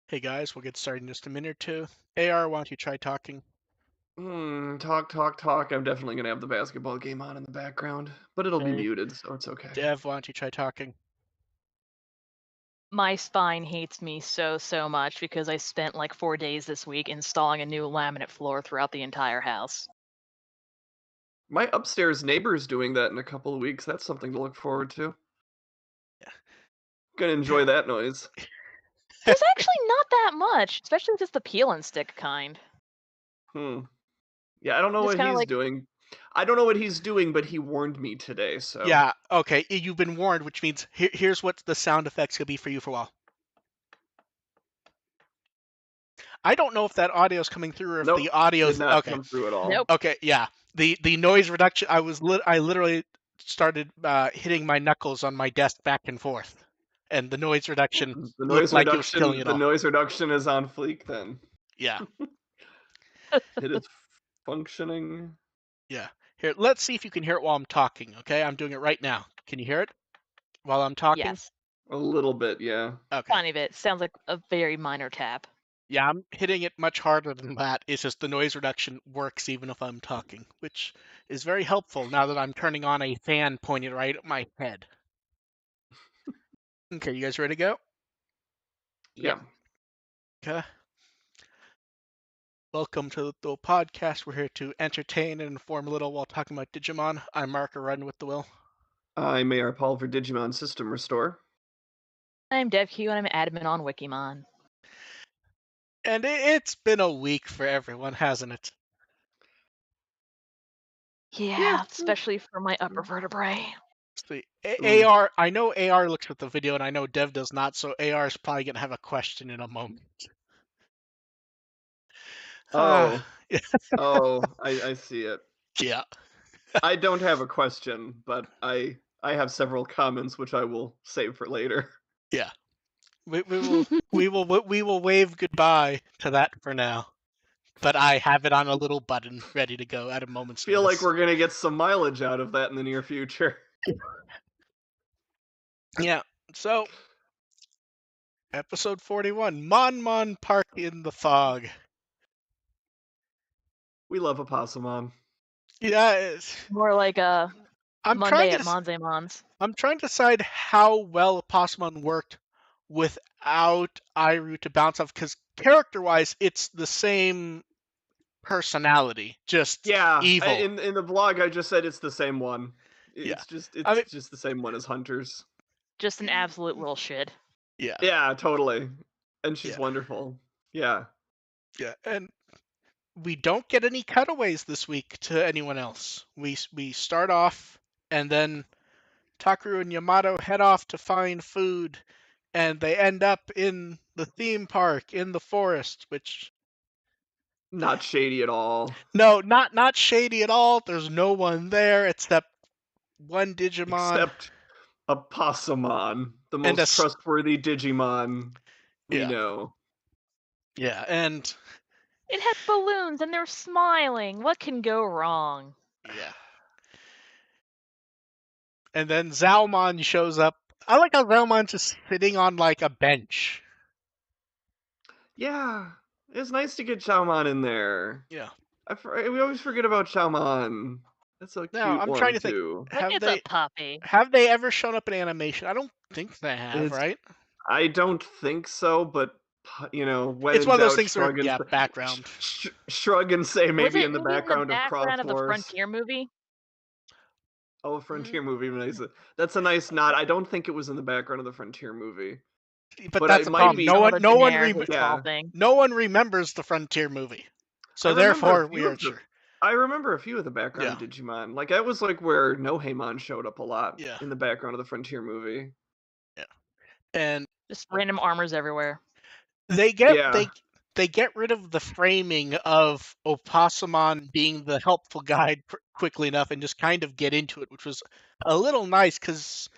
Hey guys, we'll get started in just a minute or two. AR, why don't you try talking? Talk, talk, talk. I'm definitely gonna have the basketball game on in the background, but it'll be Okay. muted, so it's okay. Dev, why don't you try talking? My spine hates me so much because I spent like 4 days this week installing a new laminate floor throughout the entire house. My upstairs neighbor's doing that in a couple of weeks. That's something to look forward to. Gonna enjoy that noise. There's actually not that much, especially if it's the peel and stick kind. Hmm. Yeah, I don't know Just what kind of he's like, doing. I don't know what he's doing, but he warned me today, so. Yeah, okay, you've been warned, which means here's what the sound effects could be for you for a while. I don't know if that audio is coming through or if Nope, the audio's did not okay. come through at all. nope. Okay, yeah. The noise reduction. I literally started hitting my knuckles on my desk back and forth, and the noise reduction The looked noise like it was killing reduction it the all. noise reduction is on fleek then. Yeah, It is functioning. yeah. Here, let's see if you can hear it while I'm talking. Okay, I'm doing it right now. Can you hear it while I'm talking? Yes, A little bit, yeah. Okay. tiny bit. Sounds like a very minor tap. Yeah, I'm hitting it much harder than that. It's just the noise reduction works even if I'm talking, which is very helpful now that I'm turning on a fan pointed right at my head. Okay, you guys ready to go? Yep. Yeah. Okay. Welcome to the podcast. We're here to entertain and inform a little while talking about Digimon. I'm Mark, a run with the will. I'm AR Paul for Digimon System Restore. I'm DevQ and I'm admin on Wikimon. And it's been a week for everyone, hasn't it? Yeah, especially for my upper vertebrae. See, Ooh. AR, I know AR looks at the video and I know Dev does not, so AR is probably going to have a question in a moment. Oh. Yeah. Oh, I see it. Yeah. I don't have a question, but I have several comments which I will save for later. Yeah. We will wave goodbye to that for now. But I have it on a little button ready to go at a moment's Feel like notice. we're gonna get some mileage out of that in the near future. Yeah. So episode 41, Mon-Mon Park in the fog. We love Opossumon. Yeah, More like a I'm Monday trying at to Monzemon's. I'm trying to decide how well Opossumon worked without Iru to bounce off, because character-wise, it's the same personality, just Yeah, evil. in the vlog I just said it's the same one. Yeah. It's just I mean, the same one as Hunters. Just an absolute little shit. yeah, Yeah, totally. And she's yeah, wonderful. Yeah. yeah, and we don't get any cutaways this week to anyone else. We start off, and then Takaru and Yamato head off to find food, and they end up in the theme park in the forest, which Not shady at all. no, not shady at all. There's no one there except one Digimon Except Opossumon, the and most trustworthy Digimon we yeah, know. yeah, and It had balloons and they're smiling. What can go wrong? yeah. And then Zalmon shows up. I like how Zalmon's just sitting on like a bench. Yeah, it's nice to get Xiaomon in there. Yeah. We always forget about Xiaomon. That's a Now cute I'm trying one to think. too. Like it's a puppy. Have they ever shown up in animation? I don't think they have, It's right? I don't think so, but when It's in one of those doubt, things where background. shrug and say Was maybe it in the maybe in the background of background Cross of the Wars. Frontier movie? Oh, Frontier movie, nice. That's a nice nod. I don't think it was in the background of the Frontier movie, But but that's it the might problem. be. Some other generic baseball Yeah, thing. No one remembers the Frontier movie, I so remember a therefore we few aren't of the. sure. I remember a few of the background Yeah, Digimon. Like that was like where Nohemon showed up a lot yeah, in the background of the Frontier movie. yeah. And Just random armors everywhere. they get Yeah, they get rid of the framing of Opossumon being the helpful guide quickly enough and just kind of get into it, which was a little nice because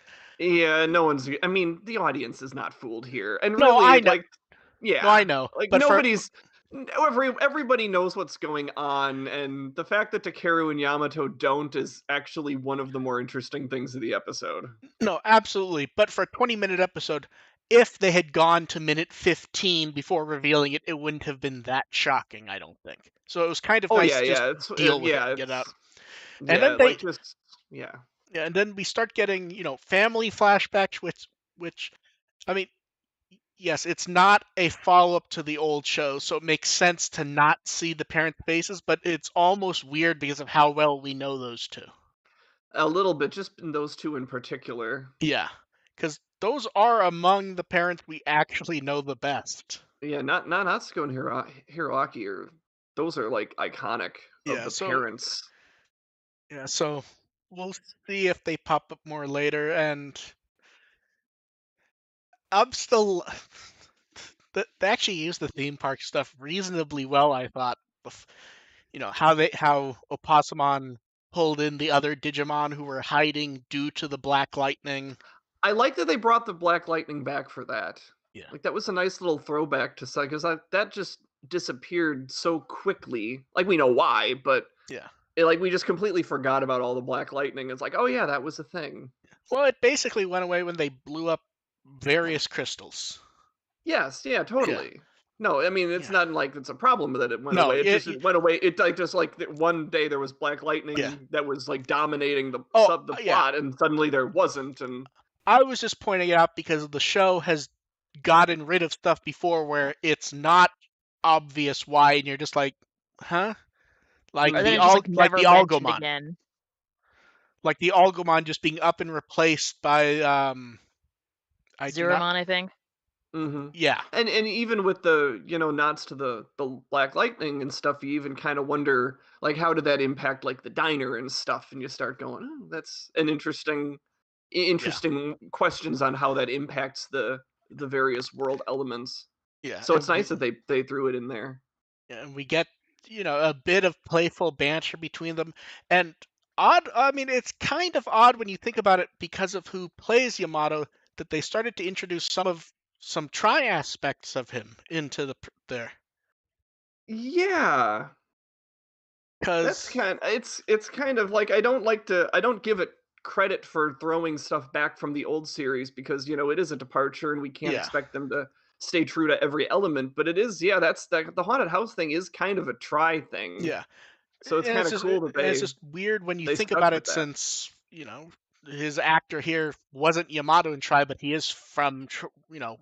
yeah. No one's. I mean, the audience is not fooled here, and no, I really, know, like, no, I yeah, know, like but for nobody's. Everybody knows what's going on, and the fact that Takeru and Yamato don't is actually one of the more interesting things of the episode. no, absolutely, but for a 20-minute episode, if they had gone to minute 15 before revealing it, it wouldn't have been that shocking, I don't think. So it was kind of Oh nice yeah, to just yeah. It's deal with it yeah, and get out. it's And yeah, then like just yeah. yeah, and then we start getting, family flashbacks, which, I mean, yes, it's not a follow-up to the old show, so it makes sense to not see the parents' faces, but it's almost weird because of how well we know those two. A little bit, just in those two in particular. Yeah, because those are among the parents we actually know the best. Yeah, not Natsuko and Hiroaki are those are like iconic of Yeah, the so parents. yeah, so we'll see if they pop up more later, and I'm still they actually use the theme park stuff reasonably well, I thought. How Opossumon pulled in the other Digimon who were hiding due to the Black Lightning. I like that they brought the Black Lightning back for that. Yeah, Like that was a nice little throwback to because that just disappeared so quickly. Like we know why, but yeah. like we just completely forgot about all the Black Lightning. It's like, oh yeah, that was a thing. Well, it basically went away when they blew up various crystals. Yes, yeah, Yeah, totally. No, I mean it's Yeah. not like it's a problem that it went No, away. It went away. It like just like one day there was Black yeah. Lightning that was like dominating Oh, the yeah. plot, and suddenly there wasn't. And I was just pointing it out because the show has gotten rid of stuff before where it's not obvious why, and you're just like, huh? Like Or then the it's just like like never the mentioned Algomon, again. like the Algomon just being up and replaced by I do not. Zurumon, I think. hmm Yeah, and even with the nods to the Black Lightning and stuff, you even kind of wonder like how did that impact like the diner and stuff, and you start going, oh, that's an yeah, interesting questions on how that impacts the various world elements. yeah, So it's nice that they threw it in there. and we get a bit of playful banter between them, and odd. I mean, it's kind of odd when you think about it because of who plays Yamato that they started to introduce some try aspects of him into there Yeah, that's because kind. It's kind of like I don't give it credit for throwing stuff back from the old series because it is a departure and we can't yeah. expect them to stay true to every element. But it is, yeah, that's the haunted house thing is kind of a try thing. Yeah, So it's and kind of cool that it's just weird when you they think stuck about with it, that. since his actor here wasn't Yamato in Try, but he is from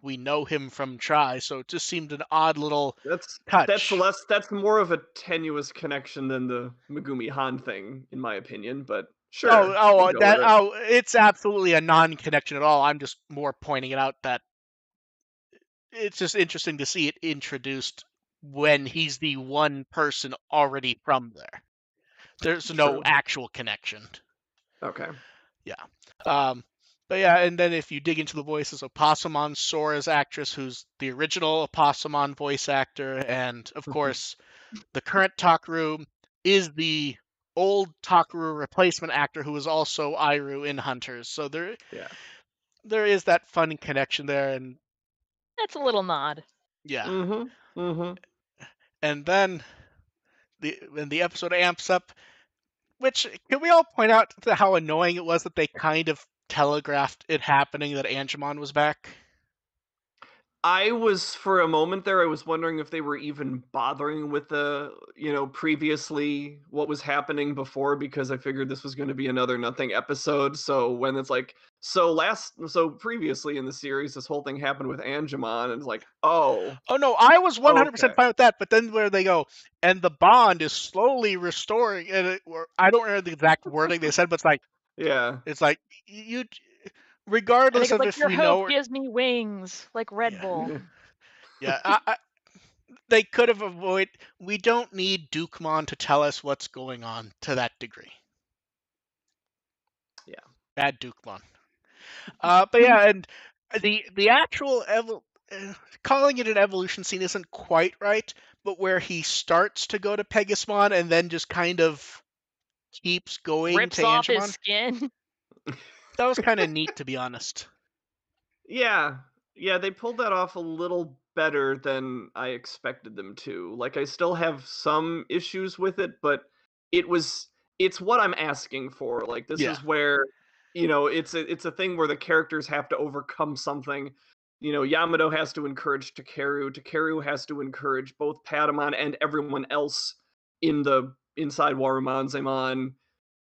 we know him from Try, so it just seemed an odd little touch. That's more of a tenuous connection than the Megumi Han thing, in my opinion. But Oh, sure, we'll go with it. it's absolutely a non-connection at all. I'm just more pointing it out that it's just interesting to see it introduced when he's the one person already from there. There's no True. actual connection. Okay. Yeah. Um, but yeah, and then if you dig into the voices of Possumon, Sora's actress, who's the original Possumon voice actor, and of course, the current Takaru is the old Takaru replacement actor who was also Iru in Hunters. So Yeah. there is that fun connection there, and That's a little nod. yeah. Mm-hmm. Mm-hmm. And then when the episode amps up, which can we all point out how annoying it was that they kind of telegraphed it happening that Angemon was back? I was for a moment there. I was wondering if they were even bothering with the previously what was happening before because I figured this was going to be another nothing episode. So when it's like so previously in the series, this whole thing happened with Angemon, and it's like, oh, Oh no, I was okay, 100% fine with that. But then where they go, and the bond is slowly restoring, and or I don't remember the exact wording they said, but yeah, it's like you, I think regardless it's of like if your we hope know, gives me wings, like Red yeah, Bull. yeah, they could have avoided. We don't need Dukemon to tell us what's going on to that degree. yeah. Bad Dukemon. But yeah, and the actual calling it an evolution scene isn't quite right, but where he starts to go to Pegasmon and then just kind of keeps going to Rips off his Angemon, skin. that was kind of neat, to be honest. Yeah. Yeah, they pulled that off a little better than I expected them to. Like I still have some issues with it, but it was it's what I'm asking for. Like this Yeah, is where it's a thing where the characters have to overcome something. Yamato has to encourage Takeru has to encourage both Patamon and everyone else inside Warumanzemon.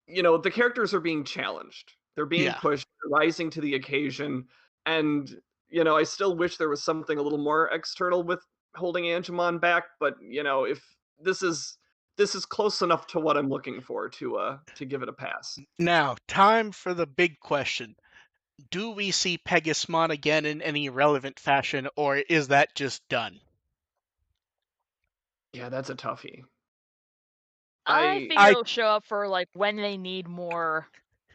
The characters are being challenged. They're being yeah. pushed, they're rising to the occasion, and I still wish there was something a little more external with holding Angemon back, but if this is this is close enough to what I'm looking for to give it a pass. Now, time for the big question. Do we see Pegasmon again in any relevant fashion, or is that just done? Yeah, that's a toughie. I I figure I it'll show up for like when they need more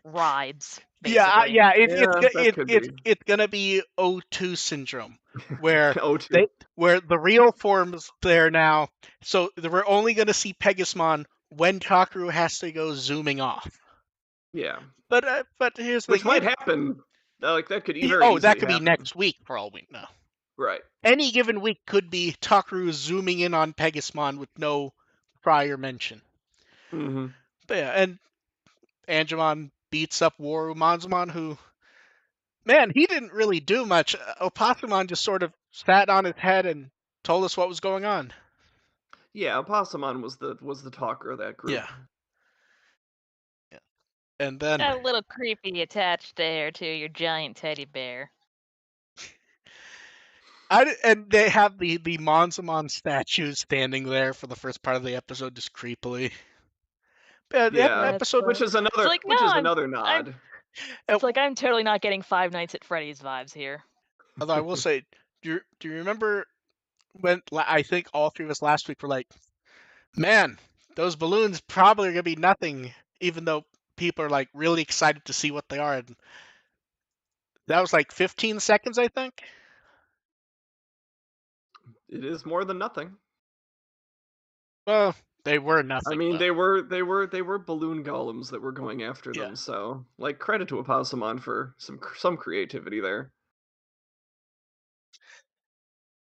rides, Yeah, basically. yeah, yeah, that could be. it's gonna be O2 syndrome, where O2. they where the real form's there now, so we're only gonna see Pegasmon when Takaru has to go zooming off. Yeah. But here's the Which thing: might if happen. Like that could very that easily could be happen. next week for all we know. Right. Any given week could be Takaru zooming in on Pegasmon with no prior mention. Mhm. But yeah, and Angemon beats up Waru Manzamon, who, man, he didn't really do much. Opossumon just sort of sat on his head and told us what was going on. Yeah, Opossumon was the talker of that group. Yeah. And then A little creepy attached there to your giant teddy bear. and they have the Mon-Mon statue standing there for the first part of the episode, just creepily. The Yeah, episode, which is It's like, no, another I'm nod. uh, it's like I'm totally not getting Five Nights at Freddy's vibes here. although I will say, do you remember when I think all three of us last week were like, man, those balloons probably are gonna be nothing, even though people are like really excited to see what they are. And that was like 15 seconds, I think. It is more than nothing. Well, they were nothing. I mean, Though. they were balloon golems that were going after Yeah. them. So, like, credit to Opossumon for some creativity there.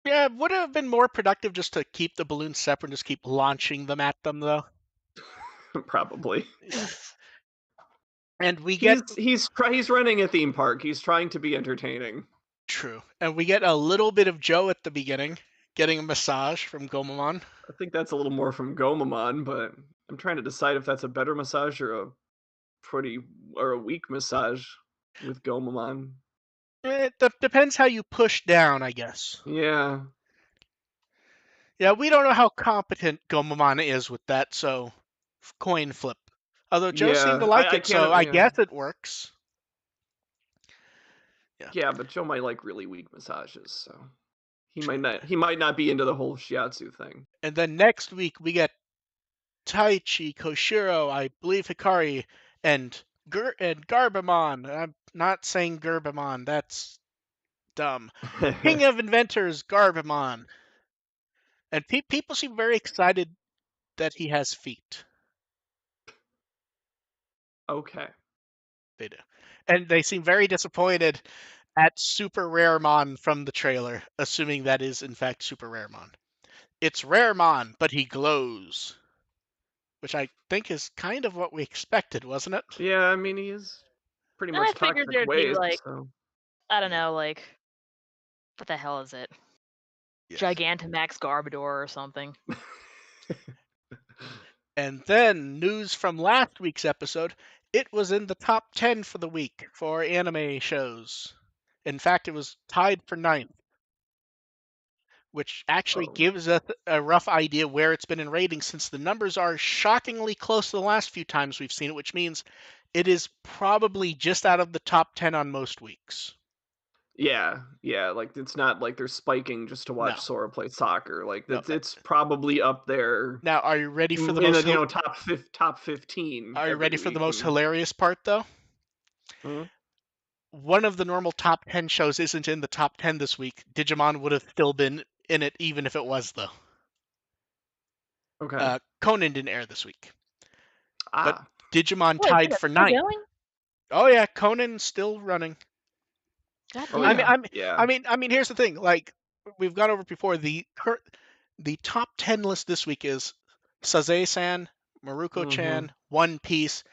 Yeah, would it have been more productive just to keep the balloons separate and just keep launching them at them, though? Probably. Yeah. And we get He's running a theme park. He's trying to be entertaining. true, and we get a little bit of Joe at the beginning, getting a massage from Gomamon. I think that's a little more from Gomamon, but I'm trying to decide if that's a better massage or a weak massage with Gomamon. It depends how you push down, I guess. Yeah. Yeah, we don't know how competent Gomamon is with that, so coin flip. Although Joe seemed to Yeah. like I it, so can't. I Yeah. guess it works. Yeah, but Joe might like really weak massages, so he might not be into the whole shiatsu thing. And then next week we get Taichi, Koshiro, I believe Hikari, and Garbamon. I'm not saying Garbamon, that's dumb. King of Inventors, Garbamon. And people seem very excited that he has feet. Okay. They do. And they seem very disappointed at Super Raremon from the trailer, assuming that is in fact Super Raremon. It's Raremon, but he glows. Which I think is kind of what we expected, wasn't it? Yeah, I mean he is pretty I much figured toxic there'd be waste, like, so I don't know, like, what the hell is it? Yes. Gigantamax Garbodor or something. And then news from last week's episode, it was in the top 10 for the week for anime shows. In fact, it was tied for ninth, which actually Oh. gives us a rough idea where it's been in ratings since the numbers are shockingly close to the last few times we've seen it, which means it is probably just out of the top 10 on most weeks. Yeah, like it's not like they're spiking just to watch No. Sora play soccer. Like No. it's probably up there Now, are you ready for the in most the top 15. Are you every ready for the week, most and hilarious part, though? Mhm. One of the normal top 10 shows isn't in the top 10 this week. Digimon would have still been in it even if it was, though. Okay. Conan didn't air this week, but Ah. Digimon Wait, tied that's for still ninth. going? Oh yeah, Conan's still running. God Oh, damn. yeah. I mean, here's the thing. Like we've gone over before, the top 10 list this week is Saze-san, Maruko-chan, Mhm. One Piece,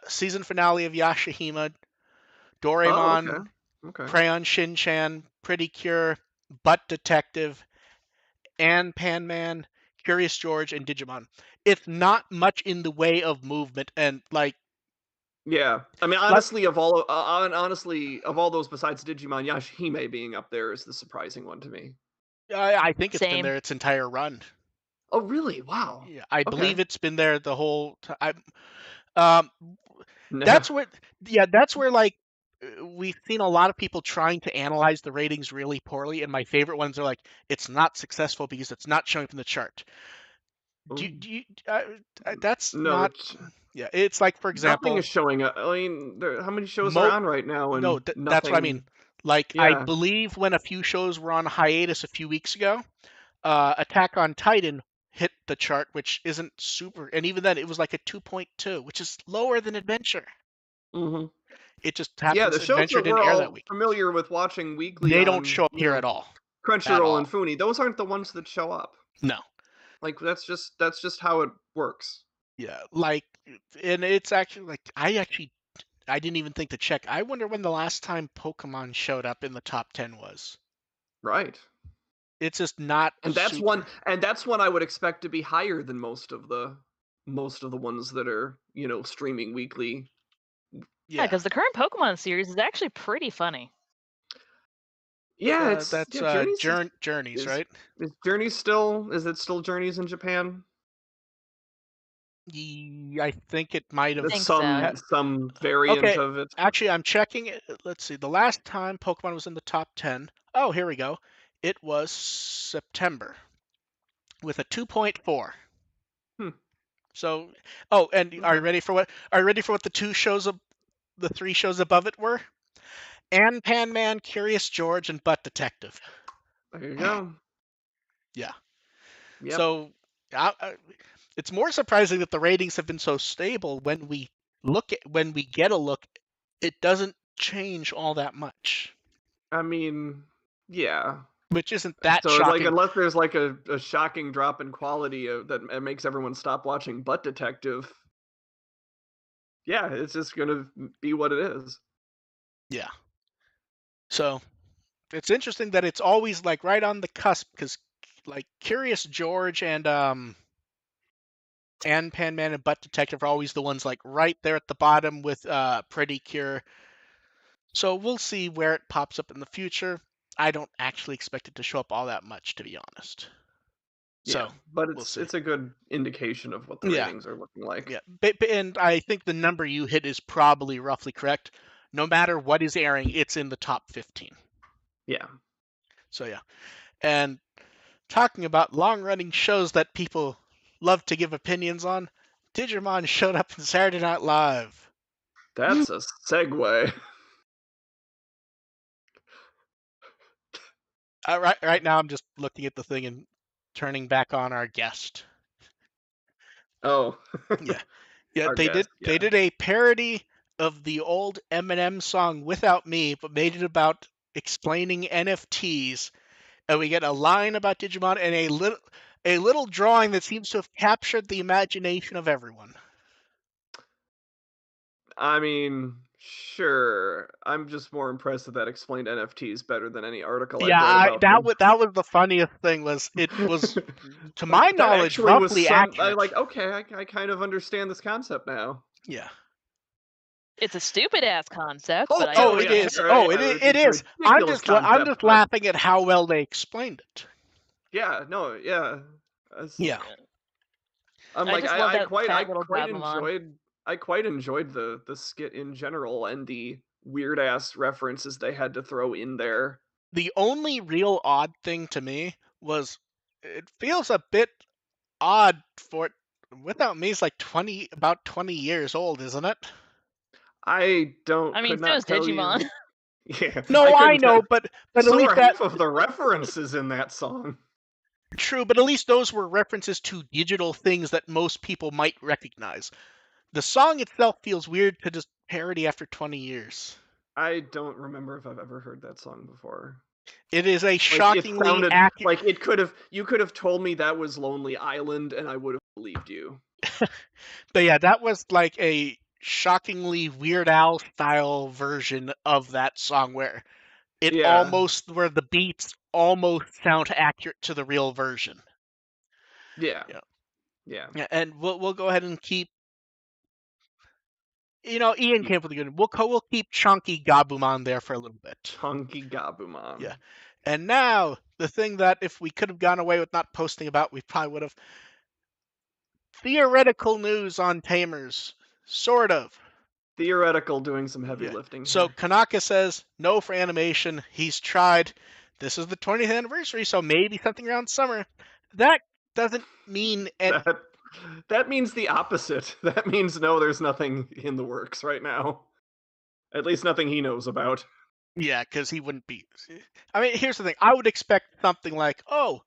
season finale of Yashahime, Oh, Doraemon, okay. Okay. Crayon Shin-chan, Pretty Cure, Butt Detective, and Pan-Man, Curious George, and Digimon. It's not much in the way of movement, and like Yeah. I mean, honestly, of all those besides Digimon, Yashahime being up there is the surprising one to me. I think it's been Same. there its entire run. Oh, really? Wow. Yeah, I Okay. believe it's been there the whole time. Um, that's where like we've seen a lot of people trying to analyze the ratings really poorly, and my favorite ones are like it's not successful because it's not showing up in the chart. Ooh. That's No, not. Yeah, it's like for nothing example, is showing up. I mean, how many shows are on right now and that's what I mean. nothing? Like I Yeah. believe when a few shows were on hiatus a few weeks ago, Attack on Titan hit the chart, which isn't super, and even then it was like a 2.2, which is lower than Adventure. Mhm. It just Yeah, happens the shows Adventure that didn't we're air that all week. familiar with watching weekly They don't on, show up here at all. Crunchyroll and Funi, those aren't the ones that show up. No. Like that's just how it works. Yeah, like, and it's actually like I didn't even think to check. I wonder when the last time Pokemon showed up in the top 10 was. Right. It's just not And that's super. one I would expect to be higher than most of the ones that are, streaming weekly. Yeah, Yeah, because the current Pokemon series is actually pretty funny. Yeah, that's Journeys Journeys, is right? is it still Journeys in Japan? I think it might have. That's Think so. some variant Okay, of it. actually, I'm checking it. Let's see. The last time Pokemon was in the top 10. Oh, here we go. It was September with a 2.4. Hmm. So, oh, and are you Okay. ready for what? Are you ready for what the three shows above it were? Ann Pan Man, Curious George, and Butt Detective. There you go. Yeah. Yep. So, it's more surprising that the ratings have been so stable. When we get a look, it doesn't change all that much, I mean, yeah. which isn't that So like, shocking. unless there's like a shocking drop in quality that makes everyone stop watching Butt Detective, yeah, it's just gonna be what it is. Yeah. So it's interesting that it's always like right on the cusp, because like Curious George and Pan Man and Butt Detective are always the ones like right there at the bottom with Pretty Cure. So we'll see where it pops up in the future. I don't actually expect it to show up all that much, to be honest. Yeah, So but we'll see. it's a good indication of what the Yeah, ratings are looking like. yeah. And I think the number you hit is probably roughly correct. No matter what is airing, it's in the top 15. Yeah. So yeah. And talking about long-running shows that people love to give opinions on, Digimon showed up in Saturday Night Live. That's a segue. Right now, I'm just looking at the thing and turning back on our guest. Oh. Yeah, yeah. Our They did. guest, yeah. They did a parody of the old Eminem song "Without Me," but made it about explaining NFTs, and we get a line about Digimon and a little drawing that seems to have captured the imagination of everyone. I mean, sure. I'm just more impressed that explained NFTs better than any article I've read Yeah, about them. that was the funniest thing. It was, to my That knowledge, actually was roughly I accurate. like, okay, I kind of understand this concept now. Yeah. It's a stupid ass concept, Oh, but I Oh, oh it yeah, understand is. it. sure, Oh, yeah, it is. ridiculous I'm concept, just but laughing at how well they explained it. yeah, no, yeah. That's- Yeah. I'm I like, just love that I fat little quite Gabumon. enjoyed the skit in general and the weird ass references they had to throw in there. The only real odd thing to me was it feels a bit odd for it. Without Me is like about 20 years old, isn't it? I I mean, could so not is tell Digimon. you. Yeah, I No, I couldn't tell. know, but at So least are that half of the references in that song. true, but at least those were references to digital things that most people might recognize. The song itself feels weird to just parody after 20 years. I don't remember if I've ever heard that song before. It is a Like it shockingly sounded accurate. like you could have told me that was Lonely Island and I would have believed you. But yeah, that was like a shockingly Weird Al style version of that song where Yeah. where the beats almost sound accurate to the real version. Yeah. Yeah. Yeah. Yeah, and we'll go ahead and keep. Ian came up with a good. We'll keep Chunky Gabumon there for a little bit. Chunky Gabumon. Yeah. And now the thing that if we could have gone away with not posting about, we probably would have. Theoretical news on Tamers, sort of. Theoretical doing some heavy Yeah. lifting So here. Kanaka says no for animation. He's tried. This is the 20th anniversary, so maybe something around summer. That doesn't mean That means the opposite. That means no, there's nothing in the works right now. At least nothing he knows about. yeah, because he wouldn't be. I mean, here's the thing. I would expect something like, oh,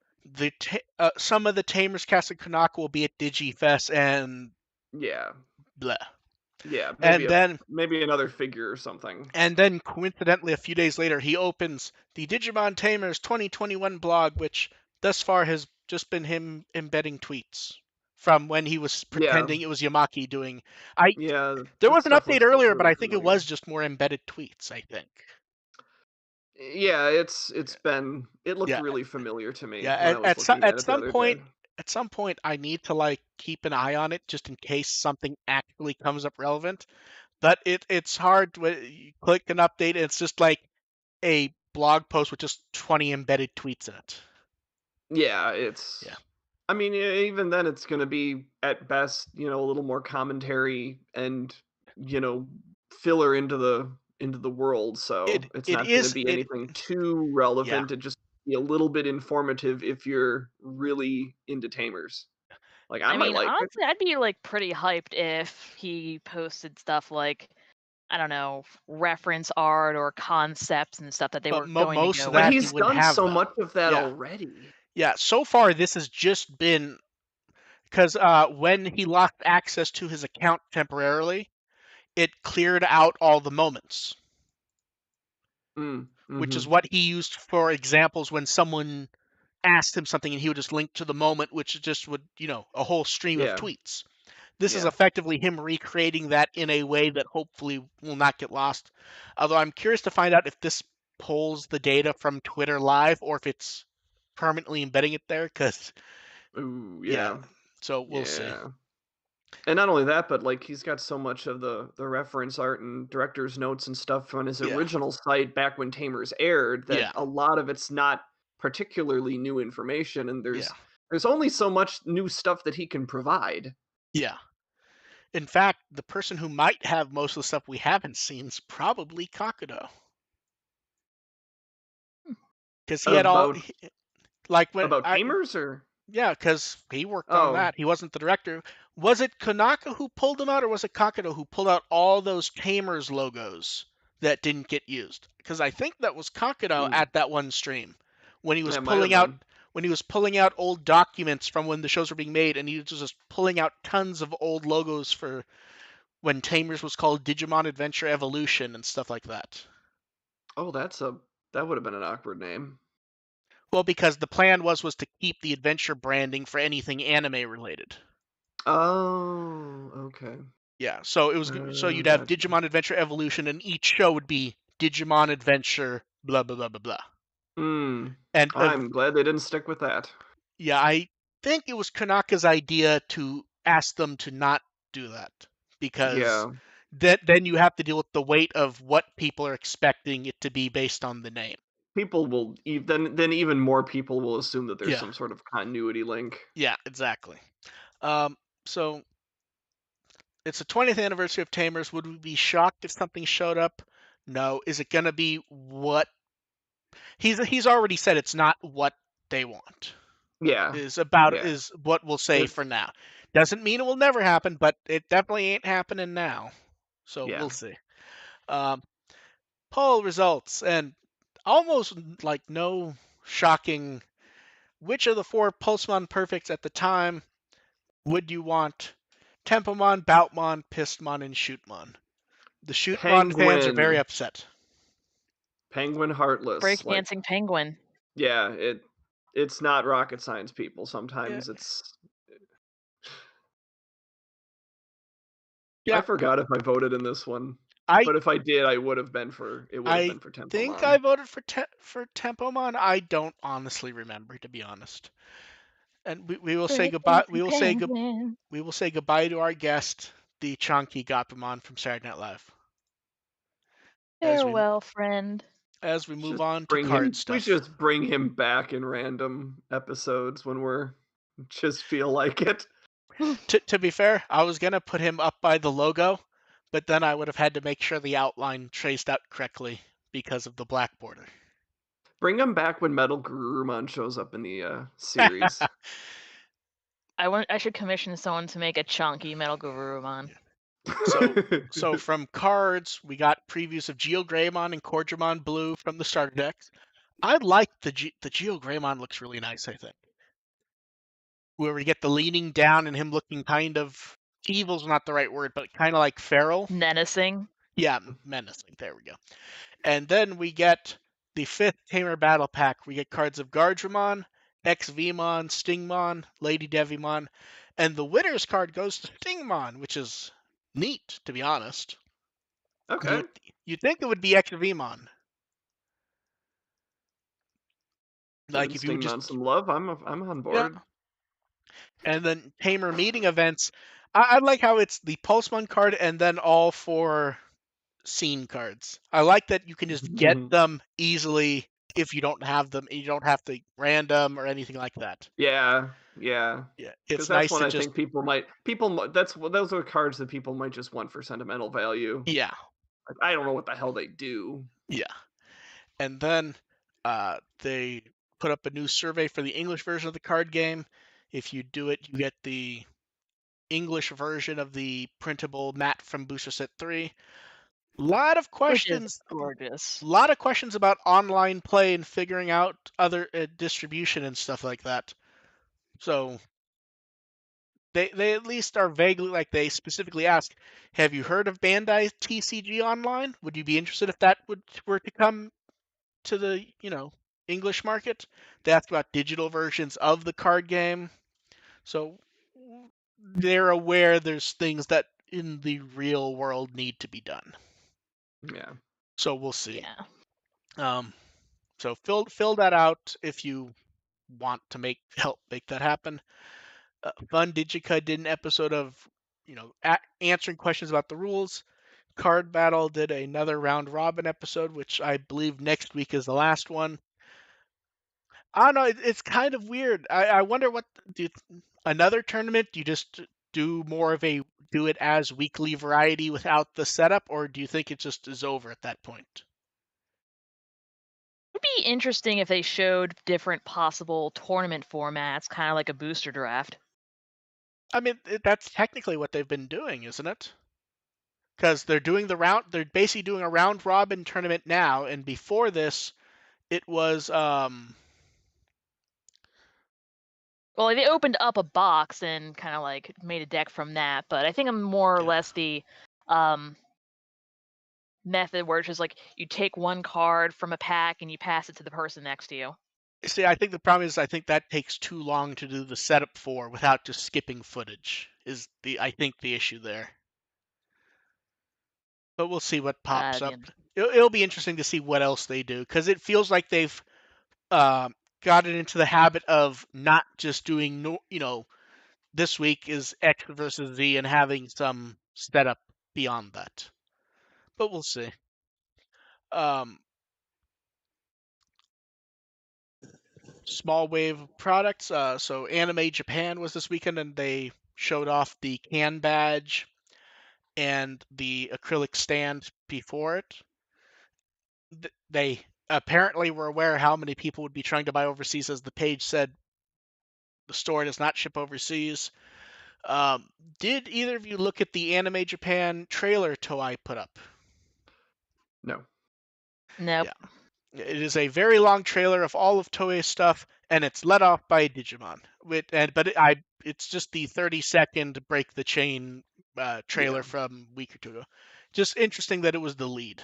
some of the Tamers cast in Kanaka will be at DigiFest and Yeah. blah. Yeah, And then maybe another figure or something. coincidentally, a few days later, he opens the Digimon Tamers 2021 blog, which thus far has just been him embedding tweets from when he was Yeah. pretending it was Yamaki doing. Yeah, There the was an stuff update looks earlier, but really I think it familiar. was just more embedded tweets. I think. Yeah, it's been it looked Yeah, really familiar to me yeah. when I was looking at At it the some other day. point, I need to like keep an eye on it just in case something actually comes up relevant. But it's hard when you click an update and it's just like a blog post with just 20 embedded tweets in it. Yeah, Yeah. I mean, even then, it's going to be at best, a little more commentary and you know filler into the world. So it's It not going to is be it anything too yeah. relevant. It just be a little bit informative if you're really into Tamers. Like I I might mean, like it. honestly, I'd be like pretty hyped if he posted stuff like, I don't know, reference art or concepts and stuff that they But were going to most go of But with. that he he's wouldn't done have so though. much of that Yeah. already. Yeah, so far this has just been because when he lost access to his account temporarily, it cleared out all the moments, Mm, which is mm-hmm. what he used for examples when someone asked him something and he would just link to the moment, which just would, a whole stream of Yeah, tweets. This is yeah. effectively him recreating that in a way that hopefully will not get lost. Although I'm curious to find out if this pulls the data from Twitter Live or if it's permanently embedding it there, because, Ooh, yeah, yeah, so we'll see. yeah. And not only that, but like he's got so much of the reference art and director's notes and stuff on his Yeah, original site back when Tamers aired that yeah, a lot of it's not particularly new information, and yeah, there's only so much new stuff that he can provide. yeah. In fact, the person who might have most of the stuff we haven't seen is probably Kakudo, because he had About like when I Tamers or yeah, because he worked on oh, that. He wasn't the director. Was it Konaka who pulled them out, or was it Kakudo who pulled out all those Tamers logos that didn't get used? Because I think that was Kakudo mm, at that one stream when he was that might have pulling out been. old documents from when the shows were being made, and he was just pulling out tons of old logos for when Tamers was called Digimon Adventure Evolution and stuff like that. Oh, that would have been an awkward name. Well, because the plan was to keep the adventure branding for anything anime related. Oh, okay. Yeah, so you'd have Gotcha. Digimon Adventure Evolution, and each show would be Digimon Adventure blah blah blah blah blah. Mm. And I'm glad they didn't stick with that. yeah, I think it was Kanaka's idea to ask them to not do that because Yeah. then you have to deal with the weight of what people are expecting it to be based on the name. People will then even more people will assume that there's Yeah, some sort of continuity link. yeah, exactly. So it's the 20th anniversary of Tamers. Would we be shocked if something showed up? No. Is it gonna be what he's already said? It's not what they want. Yeah, yeah. Is what we'll say It's for now. Doesn't mean it will never happen, but it definitely ain't happening now. So yeah. we'll see. Um, Poll results and almost like no shocking. Which of the four Pulsemon perfects at the time would you want? Tempomon, Boutmon, Pistmon, and Shootmon. The Shootmon fans are very Penguin, upset. Penguin Heartless. Like Breakdancing penguin. yeah, it's not rocket science, people. Yeah, Sometimes it's I yeah. forgot if I voted in this one, I but if I did, it would have I been for think I Tempomon. voted for Tempomon. I don't honestly remember, to be honest. And we will say goodbye. Breakdancing penguin. We will say goodbye to our guest, the chunky Gapamon from Saturday Night Live, as Farewell, friend. we move Just on to bring card him. We stuff. just bring him back in random episodes when we're just feel like it. To be fair, I was gonna put him up by the logo, but then I would have had to make sure the outline traced out correctly because of the black border. Bring him back when Metal Garurumon shows up in the series. I should commission someone to make a chunky Metal Garurumon. So from cards, we got previews of Geogreymon and Cordramon Blue from the starter decks. I like the Geogreymon looks really nice, I think. Where we get the leaning down and him looking kind of evil's not the right word, but kind of like feral. Menacing. Yeah, menacing. There we go. And then we get the 5th Tamer Battle Pack. We get cards of Gardramon, XVmon, Stingmon, Lady Devimon, and the winner's card goes to Stingmon, which is neat, to be honest. You Okay. would you'd think it would be XVmon. Like if you would Stinging on just some love, I'm on yeah, board. and then Tamer meeting events. I like how it's the Pulsemon card and then all 4 scene cards. I like that you can just get them easily if you don't have them. You don't have to random or anything like that. Yeah, Yeah, because it's that's nice one to I just think those are cards that people might just want for sentimental value. yeah, Like, I don't know what the hell they do. yeah. And then they put up a new survey for the English version of the card game. If you do it, you get the English version of the printable mat from Booster Set 3. Lot of which is questions. gorgeous. A lot of questions about online play and figuring out other distribution and stuff like that. So they at least are vaguely like they specifically ask, have you heard of Bandai TCG Online? Would you be interested if that were to come to the English market? They asked about digital versions of the card game. So they're aware there's things that in the real world need to be done. Yeah. So we'll see. Yeah. So fill that out if you want to help make that happen. Fun Digica did an episode of answering questions about the rules. Card Battle did another round robin episode, which I believe next week is the last one. I don't know. It's kind of weird. I wonder what another tournament. Do you just do more of a do it as weekly variety without the setup, or do you think it just is over at that point? It would be interesting if they showed different possible tournament formats, kind of like a booster draft. I mean, that's technically what they've been doing, isn't it? Because they're doing the round. They're basically doing a round robin tournament now, and before this, it was Well, they opened up a box and kind of like made a deck from that, but I think I'm more or Yeah. less the um, method where it's just like you take one card from a pack and you pass it to the person next to you. See, I think the problem is I think that takes too long to do the setup for without just skipping footage. I think the issue there. But we'll see what pops That'd be up. interesting. It'll be interesting to see what else they do because it feels like they've gotten into the habit of not just doing this week is X versus Z and having some setup beyond that. But we'll see. Small wave of products. So Anime Japan was this weekend, and they showed off the can badge and the acrylic stand before it. They apparently were aware how many people would be trying to buy overseas, as the page said. The store does not ship overseas. Did either of you look at the Anime Japan trailer Toei put up? No. Nope. Yeah. It is a very long trailer of all of Toei's stuff, and it's led off by Digimon. It's just the 30-second break the chain trailer Yeah. from a week or two ago. Just interesting that it was the lead.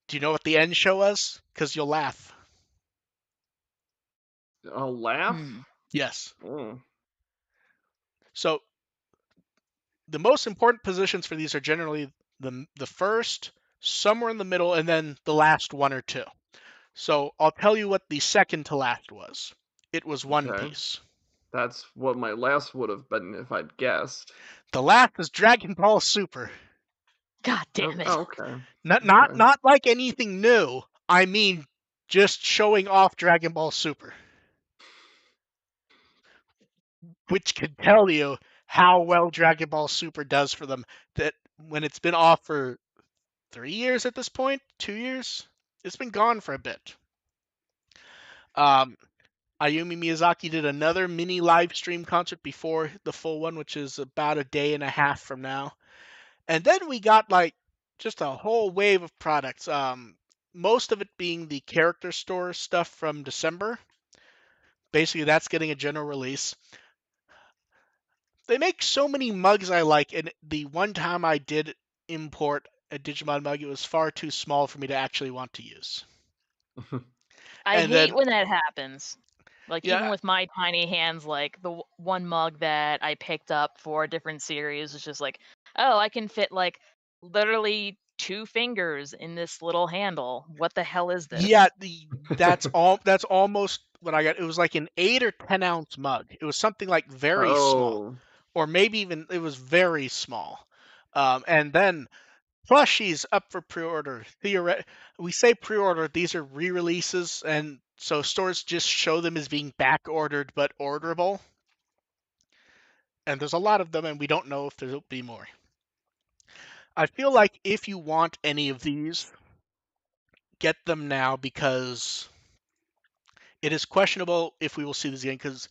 Do you know what the end show was? Because you'll laugh. I'll laugh. Yes. Mm. So the most important positions for these are generally the first, somewhere in the middle, and then the last one or two. So I'll tell you what the second to last was. It was One Okay. Piece. That's what my last would have been if I'd guessed. The last is Dragon Ball Super. God damn it. Oh, okay. Not like anything new. I mean, just showing off Dragon Ball Super, which can tell you how well Dragon Ball Super does for them. That when it's been off for 3 years at this point, 2 years, it's been gone for a bit. Ayumi Miyazaki did another mini live stream concert before the full one, which is about a day and a half from now. And then we got like just a whole wave of products. Most of it being the character store stuff from December. Basically, that's getting a general release. They make so many mugs I like, and the one time I did import a Digimon mug, it was far too small for me to actually want to use. I And hate then, when that happens. Like even yeah, with my tiny hands, like the one mug that I picked up for a different series is just like, oh, I can fit like literally 2 fingers in this little handle. What the hell is this? yeah, that's almost what I got. It was like an 8 or 10 ounce mug. It was something like very small, Oh, or maybe even it was very small. And then plushies up for pre-order. We say pre-order; these are re-releases, and so stores just show them as being back-ordered but orderable. And there's a lot of them, and we don't know if there'll be more. I feel like if you want any of these, get them now because it is questionable if we will see these again. Because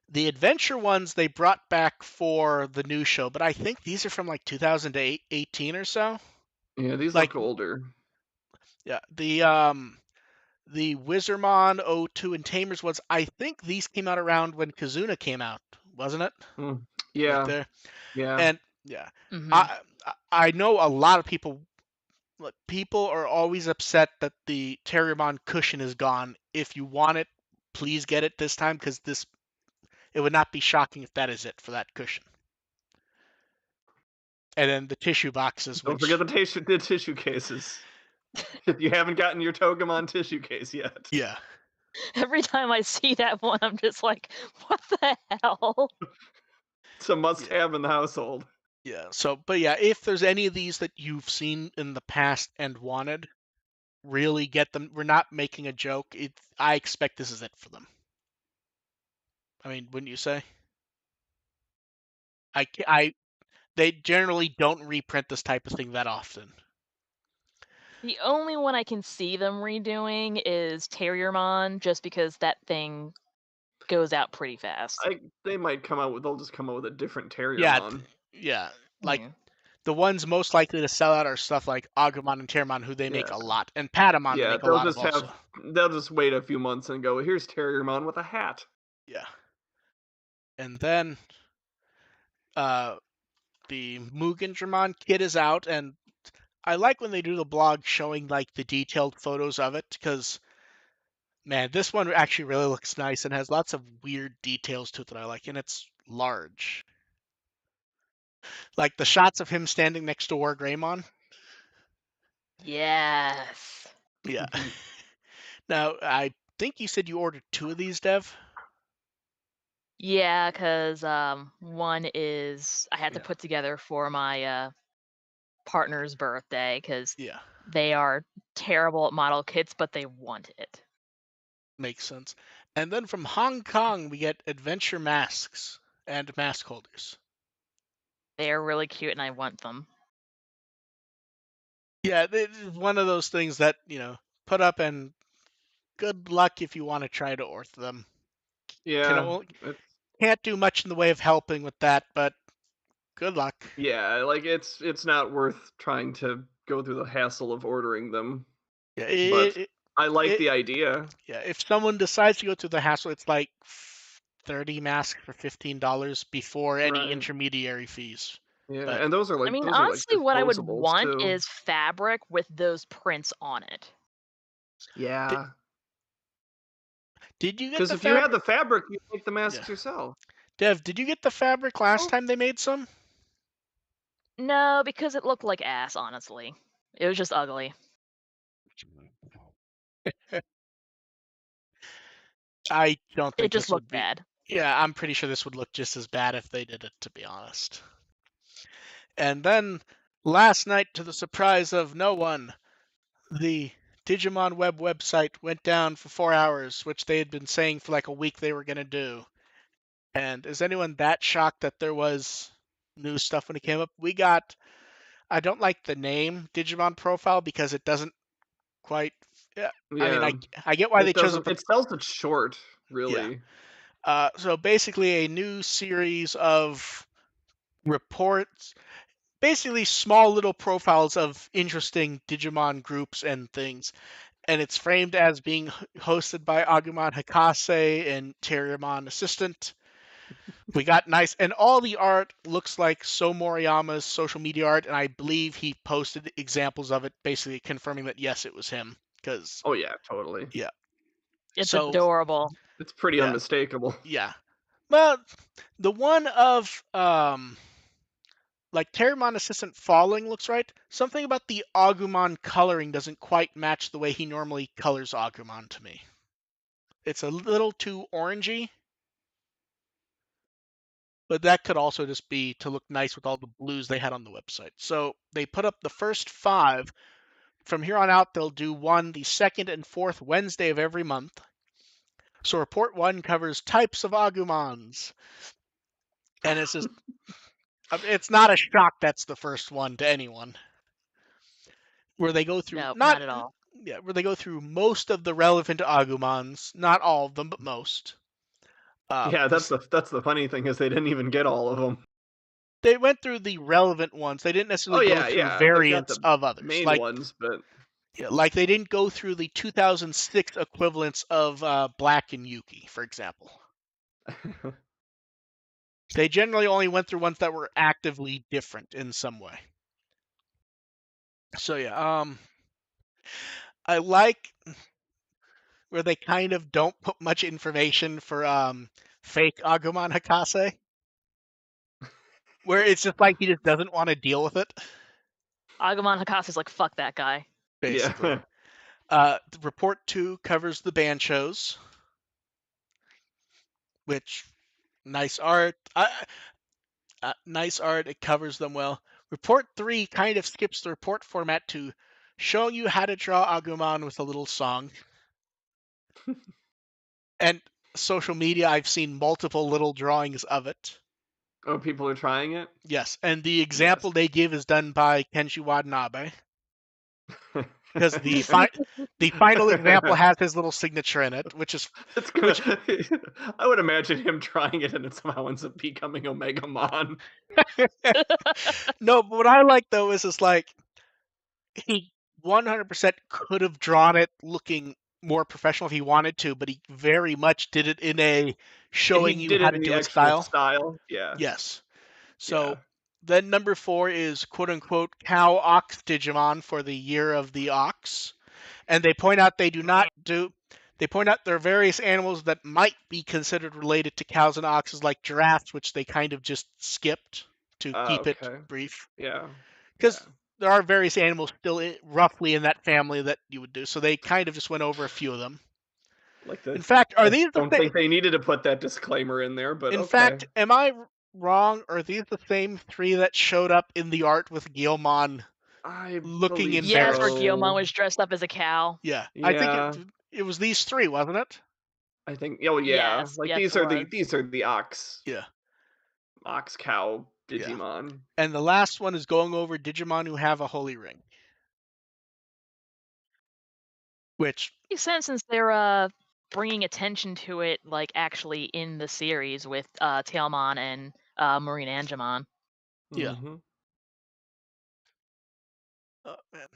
the adventure ones they brought back for the new show, but I think these are from like 2018 or so. yeah, these Like, look older. yeah, the Wizardmon 02 and Tamers ones. I think these came out around when Kazuna came out, wasn't it? Mm, Right yeah, there. yeah. And yeah, Hmm. I know a lot of people. People are always upset that the Terriermon cushion is gone. If you want it, please get it this time because it would not be shocking if that is it for that cushion. And then the tissue boxes, Don't forget which the tissue cases. If you haven't gotten your Togemon tissue case yet, yeah, Every time I see that one, I'm just like, what the hell? it's a yeah, must-have in the household. yeah. So, but yeah, if there's any of these that you've seen in the past and wanted, really get them. We're not making a joke. I expect this is it for them. I mean, wouldn't you say? They generally don't reprint this type of thing that often. The only one I can see them redoing is Terriermon, just because that thing goes out pretty fast. They'll just come out with a different Yeah, Terriermon. yeah. Like Mm. the ones most likely to sell out are stuff like Agumon and Terramon, who they make Yeah, a lot, and Patamon they yeah. make a lot of also. They'll just wait a few months and go, here's Terriermon with a hat. Yeah, and then uh, the Mugendramon kit is out, and I like when they do the blog showing like the detailed photos of it because man, this one actually really looks nice and has lots of weird details to it that I like, and it's large. Like the shots of him standing next to War Greymon. Yes. Yeah. Now, I think you said you ordered 2 of these, Dev? Yeah, because one is I had to Yeah. put together for my partner's birthday because Yeah, they are terrible at model kits, but they want it. makes sense. And then from Hong Kong, we get adventure masks and mask holders. They are really cute, and I want them. Yeah, it's one of those things that, put up and good luck if you want to try to order them. Can Yeah, only, it's can't do much in the way of helping with that, but good luck. yeah, like it's not worth trying to go through the hassle of ordering them. Yeah, But I like it, the idea. yeah. If someone decides to go through the hassle, it's like 30 masks for $15 before any Right. intermediary fees. Yeah, But and I mean, those are like honestly, what I would disposables want too. is fabric with those prints on it. did, Yeah. did you get Because the if you had fabric? the fabric, you make the Yeah. masks yourself. Dev, did you get the fabric last Oh, time they made some? No, because it looked like ass, honestly. It was just ugly. I don't It think just this would looked be. bad. Yeah, I'm pretty sure this would look just as bad if they did it, to be honest. And then last night, to the surprise of no one, the Digimon Web website went down for 4 hours, which they had been saying for like a week they were going to do. And is anyone that shocked that there was new stuff when it came up? I don't like the name Digimon Profile because it doesn't quite. Yeah, I mean, yeah. I get why they It chose it, doesn't. but It sells it short, yeah. really. So basically, a new series of reports, basically small little profiles of interesting Digimon groups and things, and it's framed as being hosted by Agumon Hakase and Terriermon Assistant. We got nice, and all the art looks like So Moriyama's social media art, and I believe he posted examples of it, basically confirming that yes, it was him. Because Oh yeah, totally. yeah, It's so adorable. It's pretty yeah, unmistakable. yeah. Well, the one of like Terriermon Assistant falling looks right. Something about the Agumon coloring doesn't quite match the way he normally colors Agumon to me. it's a little too orangey, but that could also just be to look nice with all the blues they had on the website. So they put up the first 5. From here on out, they'll do one the second and fourth Wednesday of every month. So report 1 covers types of Agumons. And it's not a shock that's the first one to anyone. Where they go through Nope, not at all. where they go through most of the relevant Agumons, not all of them, but most. Yeah, that's the funny thing is they didn't even get all of them. They went through the relevant ones. They didn't necessarily go through They got variants the of others. main Like, ones, but like they didn't go through the 2006 equivalents of Black and Yuki, for example. They generally only went through ones that were actively different in some way. So yeah, I like where they kind of don't put much information for fake Agumon Hakase. Where it's just like he just doesn't want to deal with it, Agumon Hakase's like, fuck that guy. basically. yeah. Report 2 covers the Banchos, which nice art. Nice art. It covers them well. Report 3 kind of skips the report format to showing you how to draw Agumon with a little song. And social media, I've seen multiple little drawings of it. Oh, people are trying it? Yes, and the example they give is done by Kenshi Watanabe. Because the final example has his little signature in it, which is I would imagine him trying it and it somehow ends up becoming Omega Mon. no. But what I like though is it's like he 100% could have drawn it looking more professional if he wanted to, but he very much did it in a showing He you did how it to in the do it actual style. Yeah. Yes. So Yeah. then number 4 is quote unquote cow ox Digimon for the year of the ox. And they point out they point out there are various animals that might be considered related to cows and oxes, like giraffes, which they kind of just skipped to keep it Okay. brief. Yeah. Because there are various animals still roughly in that family that you would do, so they kind of just went over a few of them. In fact, I don't think they needed to put that disclaimer in there, but in okay. fact, am I wrong? Are these the same 3 that showed up in the art with Guilmon I looking believe embarrassed? Yes, where so. Guilmon was dressed up as a cow. Yeah, Yeah. I think it was these 3, wasn't it? I think. Oh yeah. Yes, Like yes, these it are was. the ox. Yeah. Ox cow Digimon. And the last one is going over Digimon who have a holy ring. Which Makes sense since they're bringing attention to it, like actually in the series with Tailmon and Marine Angemon. Yeah. Mm-hmm. Oh, man.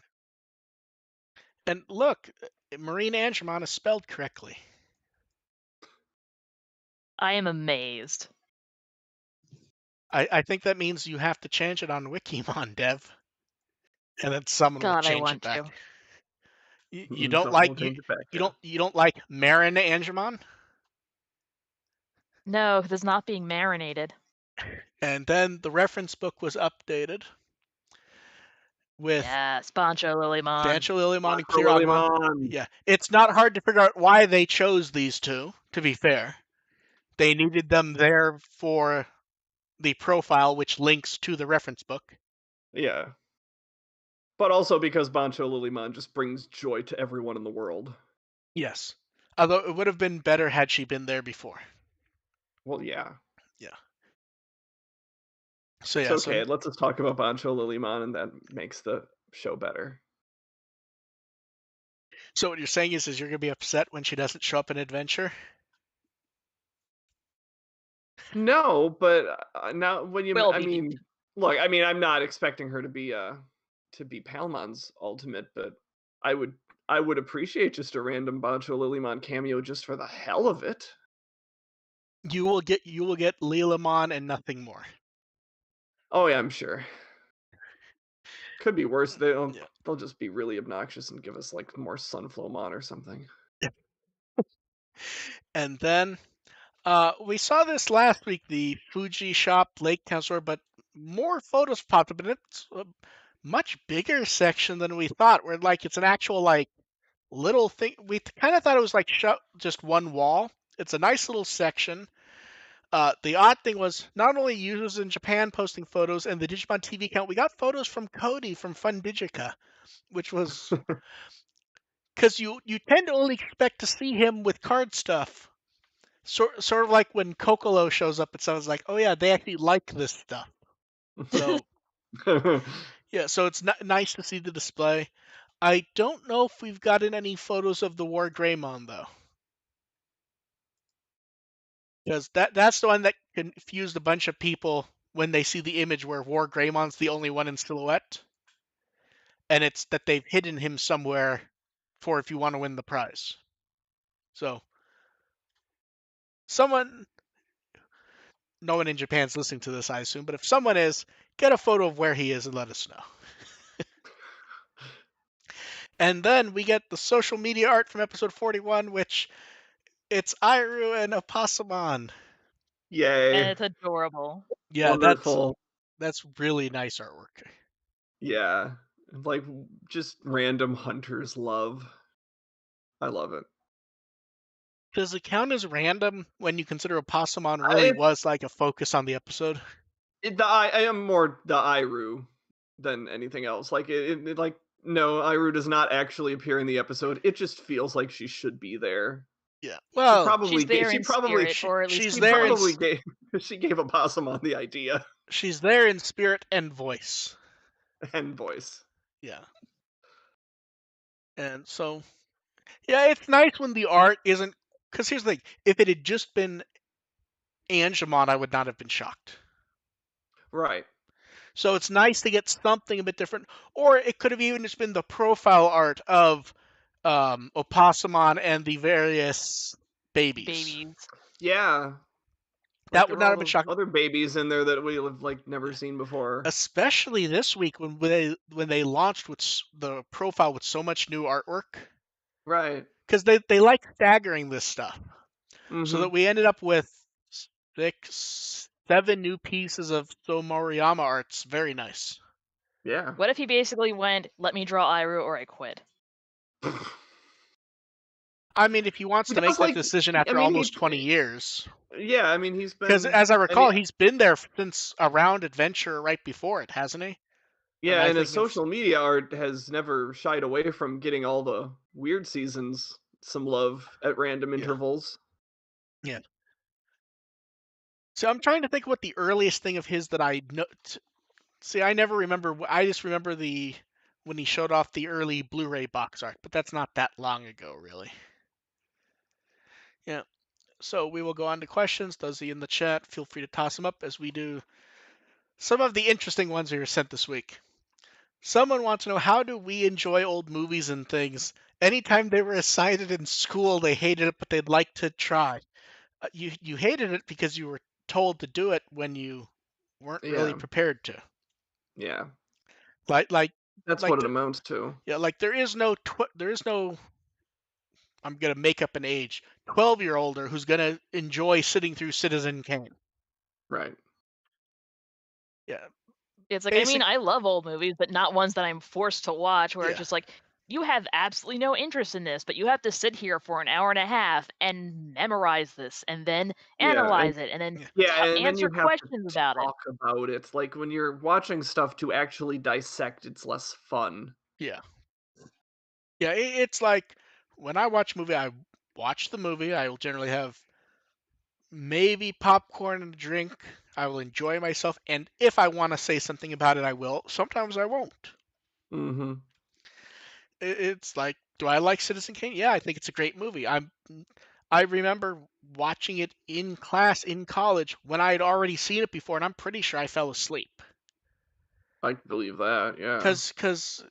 And look, Marine Angemon is spelled correctly. I am amazed. I think that means you have to change it on Wikimon, Dev. And then someone will God, I change want it back. to. You don't like you don't like Marin Angemon? No, because it's not being marinated. And then the reference book was updated with Yes, Bancho Lilymon. Bancho Lilymon and Bancho Clear Agumon. Lilymon. Yeah, it's not hard to figure out why they chose these 2, to be fair. They needed them there for the profile, which links to the reference book. Yeah. But also because Bancho Lilymon just brings joy to everyone in the world. Yes. Although it would have been better had she been there before. Well, yeah. Yeah. So yeah. It's okay. Let's just talk about Bancho Lilymon, and that makes the show better. So what you're saying is you're gonna be upset when she doesn't show up in Adventure? No, but now when you, Will I be. mean, look, I mean, I'm not expecting her to be Palmon's ultimate, but I would appreciate just a random Bancho Lilymon cameo just for the hell of it. You will get Lilamon and nothing more. Oh yeah, I'm sure. Could be worse. They'll just be really obnoxious and give us like more Sunflowmon or something. And then we saw this last week, the Fuji Shop Lake Town store, but more photos popped up, and it's a much bigger section than we thought. Where like it's an actual like little thing. We kind of thought it was like just one wall. It's a nice little section. The odd thing was not only users in Japan posting photos and the Digimon TV account, we got photos from Cody from Fun Digica, which was because you tend to only expect to see him with card stuff. Sort of like when Kokolo shows up, it sounds like, oh yeah, they actually like this stuff. So yeah, so it's nice to see the display. I don't know if we've gotten any photos of the War Greymon though, because that's the one that confused a bunch of people when they see the image where War Greymon's the only one in silhouette, and it's that they've hidden him somewhere for if you want to win the prize. So someone, no one in Japan's listening to this, I assume, but if someone is, get a photo of where he is and let us know. And then we get the social media art from episode 41, which it's Iru and Opossumon. And Yay. it's adorable. Yeah, Wonderful. that's really nice artwork. Yeah. Like just random hunters love. I love it. Does it count as random when you consider Opossumon really was like a focus on the episode? I am more the Iru than anything else. Like like no, Iru does not actually appear in the episode. It just feels like she should be there. Yeah. Well, she's there in spirit, or at least she's in there voice. She gave Opossumon the idea She's there in spirit and voice. and voice. Yeah. And so, yeah, it's nice when the art isn't. Because here's the thing: if it had just been Angemon, I would not have been shocked. Right. So it's nice to get something a bit different, or it could have even just been the profile art of Opossumon and the various babies. Yeah. That would not have been shocking. Other babies in there that we have like never seen before. Especially this week when they launched with the profile with so much new artwork. Right. Because they like staggering this stuff. Mm-hmm. So that we ended up with 7 new pieces of Moriyama arts. Very nice. Yeah. What if he basically went, let me draw Iru or I quit? I mean, if he wants to make that decision after almost 20 years. Yeah, I mean, he's been... Because as I recall, he's been there since around Adventure right before it, hasn't he? Yeah, and his social media art has never shied away from getting all the weird seasons some love at random intervals. Yeah. So I'm trying to think what the earliest thing of his that I know. See, I never remember. I just remember when he showed off the early Blu-ray box art, but that's not that long ago, really. Yeah. So we will go on to questions. Those of you in the chat, feel free to toss them up as we do some of the interesting ones we were sent this week. Someone wants to know, how do we enjoy old movies and things? Anytime they were assigned it in school, they hated it, but they'd like to try. You hated it because you were told to do it when you weren't really prepared to. Yeah. Like that's what it amounts to. Yeah, like there is no I'm gonna make up an age 12-year-older who's gonna enjoy sitting through Citizen Kane. Right. Yeah. It's like, I mean, I love old movies, but not ones that I'm forced to watch where it's just like, you have absolutely no interest in this, but you have to sit here for an hour and a half and memorize this and then analyze it and then answer questions about it. Talk about it. Like when you're watching stuff to actually dissect, it's less fun. Yeah. Yeah, it's like when I watch a movie, I watch the movie. I will generally have maybe popcorn and a drink. I will enjoy myself, and if I want to say something about it, I will. Sometimes I won't. Mm-hmm. It's like, do I like Citizen Kane? Yeah, I think it's a great movie. I remember watching it in class in college when I had already seen it before, and I'm pretty sure I fell asleep. I believe that, yeah. Because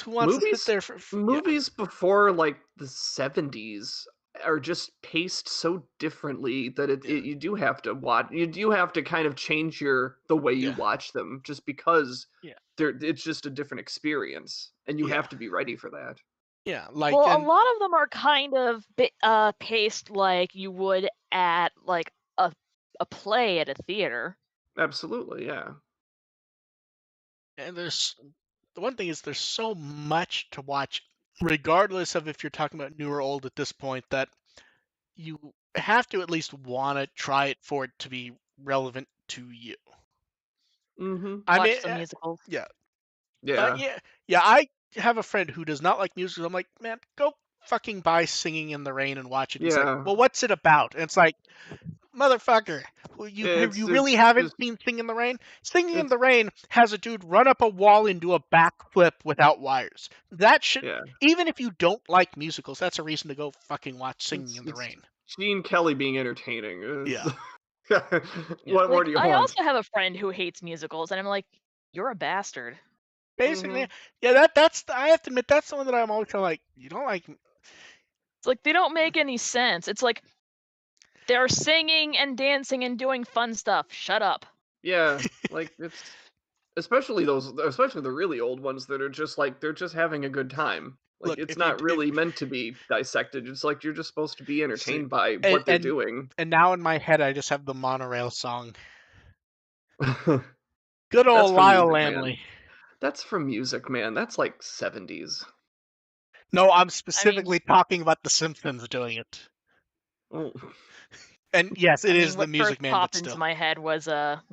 who wants to sit there for movies before like the 70s are just paced so differently that you do have to watch. You do have to kind of change the way you watch them, just because it's just a different experience, and you have to be ready for that. Yeah, a lot of them are kind of paced like you would at like a play at a theater. Absolutely, yeah. And there's the one thing is there's so much to watch, regardless of if you're talking about new or old at this point, that you have to at least want to try it for it to be relevant to you. Mm-hmm. I Watch mean, some musicals. yeah, Yeah. yeah. I have a friend who does not like musicals. I'm like, man, go fucking buy Singing in the Rain and watch it. He's like, Yeah. well, what's it about? And it's like, motherfucker, It's you really it's haven't just seen Singing in the Rain? Singing in it's the Rain has a dude run up a wall and do a backflip without wires. That should, yeah. even if you don't like musicals, that's a reason to go fucking watch Singing in the It's Rain. Gene Kelly being entertaining. Yeah, yeah. What more Like, do you I want? also have a friend who hates musicals, and I'm like, you're a bastard. Basically, Mm-hmm. yeah. That's I have to admit that's the one that I'm always kind of like. You don't like. It's like they don't make any sense. It's like they're singing and dancing and doing fun stuff. Shut up. Yeah, like it's especially the really old ones that are just like they're just having a good time. Like Look, it's if you not if really meant to be dissected. It's like you're just supposed to be see, entertained by and what they're doing. and now in my head I just have the monorail song. Good That's old from Lyle Music Man. Landley. That's from Music Man. That's like 70s. No, I'm I mean, specifically talking about The Simpsons doing it. Oh, And yes, it is the what Music first Man, but popped into still. my head was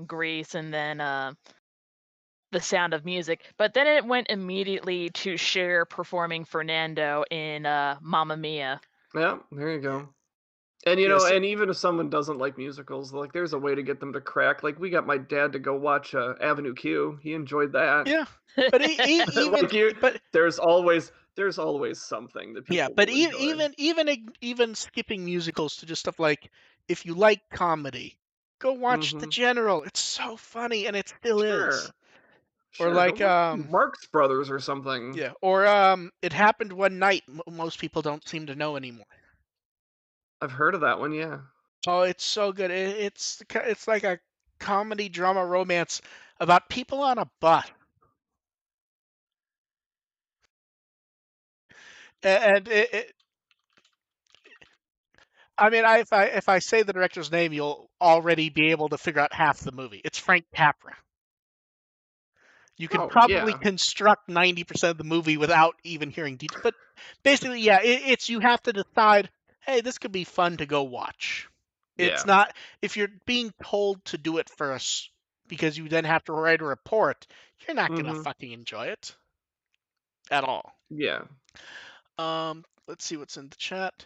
Grease, and then The Sound of Music. But then it went immediately to Cher performing Fernando in Mamma Mia. yeah, there you go. And you know, Yes, and even if someone doesn't like musicals, like there's a way to get them to crack. Like we got my dad to go watch Avenue Q. He enjoyed that. yeah, but even Like you, but there's always something that yeah, people but will enjoy. even skipping musicals to just stuff like if you like comedy, go watch The Mm-hmm. General. It's so funny, and it still is. Sure, Or sure. Go like watch Marx Brothers or something. yeah, or It Happened One Night. Most people don't seem to know anymore. I've heard of that one. Yeah. Oh, it's so good. It's like a comedy drama romance about people on a bus. And I mean, if I say the director's name, you'll already be able to figure out half the movie. It's Frank Capra. You can Oh probably yeah, construct 90% of the movie without even hearing details. But basically, yeah, it's you have to decide, hey, this could be fun to go watch. It's yeah. not if you're being told to do it first because you then have to write a report, you're not gonna Mm-hmm. fucking enjoy it at all. Yeah. Let's see what's in the chat.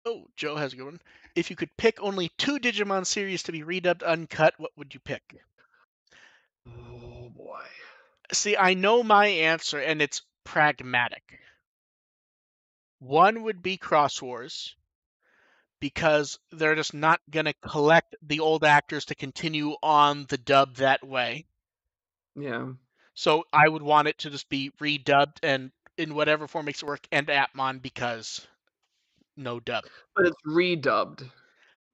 Oh, Joe has a good one. If you could pick only 2 Digimon series to be redubbed uncut, what would you pick? Oh boy. See, I know my answer, and it's pragmatic. One would be Cross Wars, because they're just not going to collect the old actors to continue on the dub that way. Yeah. So I would want it to just be redubbed and in whatever form makes it work, and Atmon because no dub. But it's redubbed is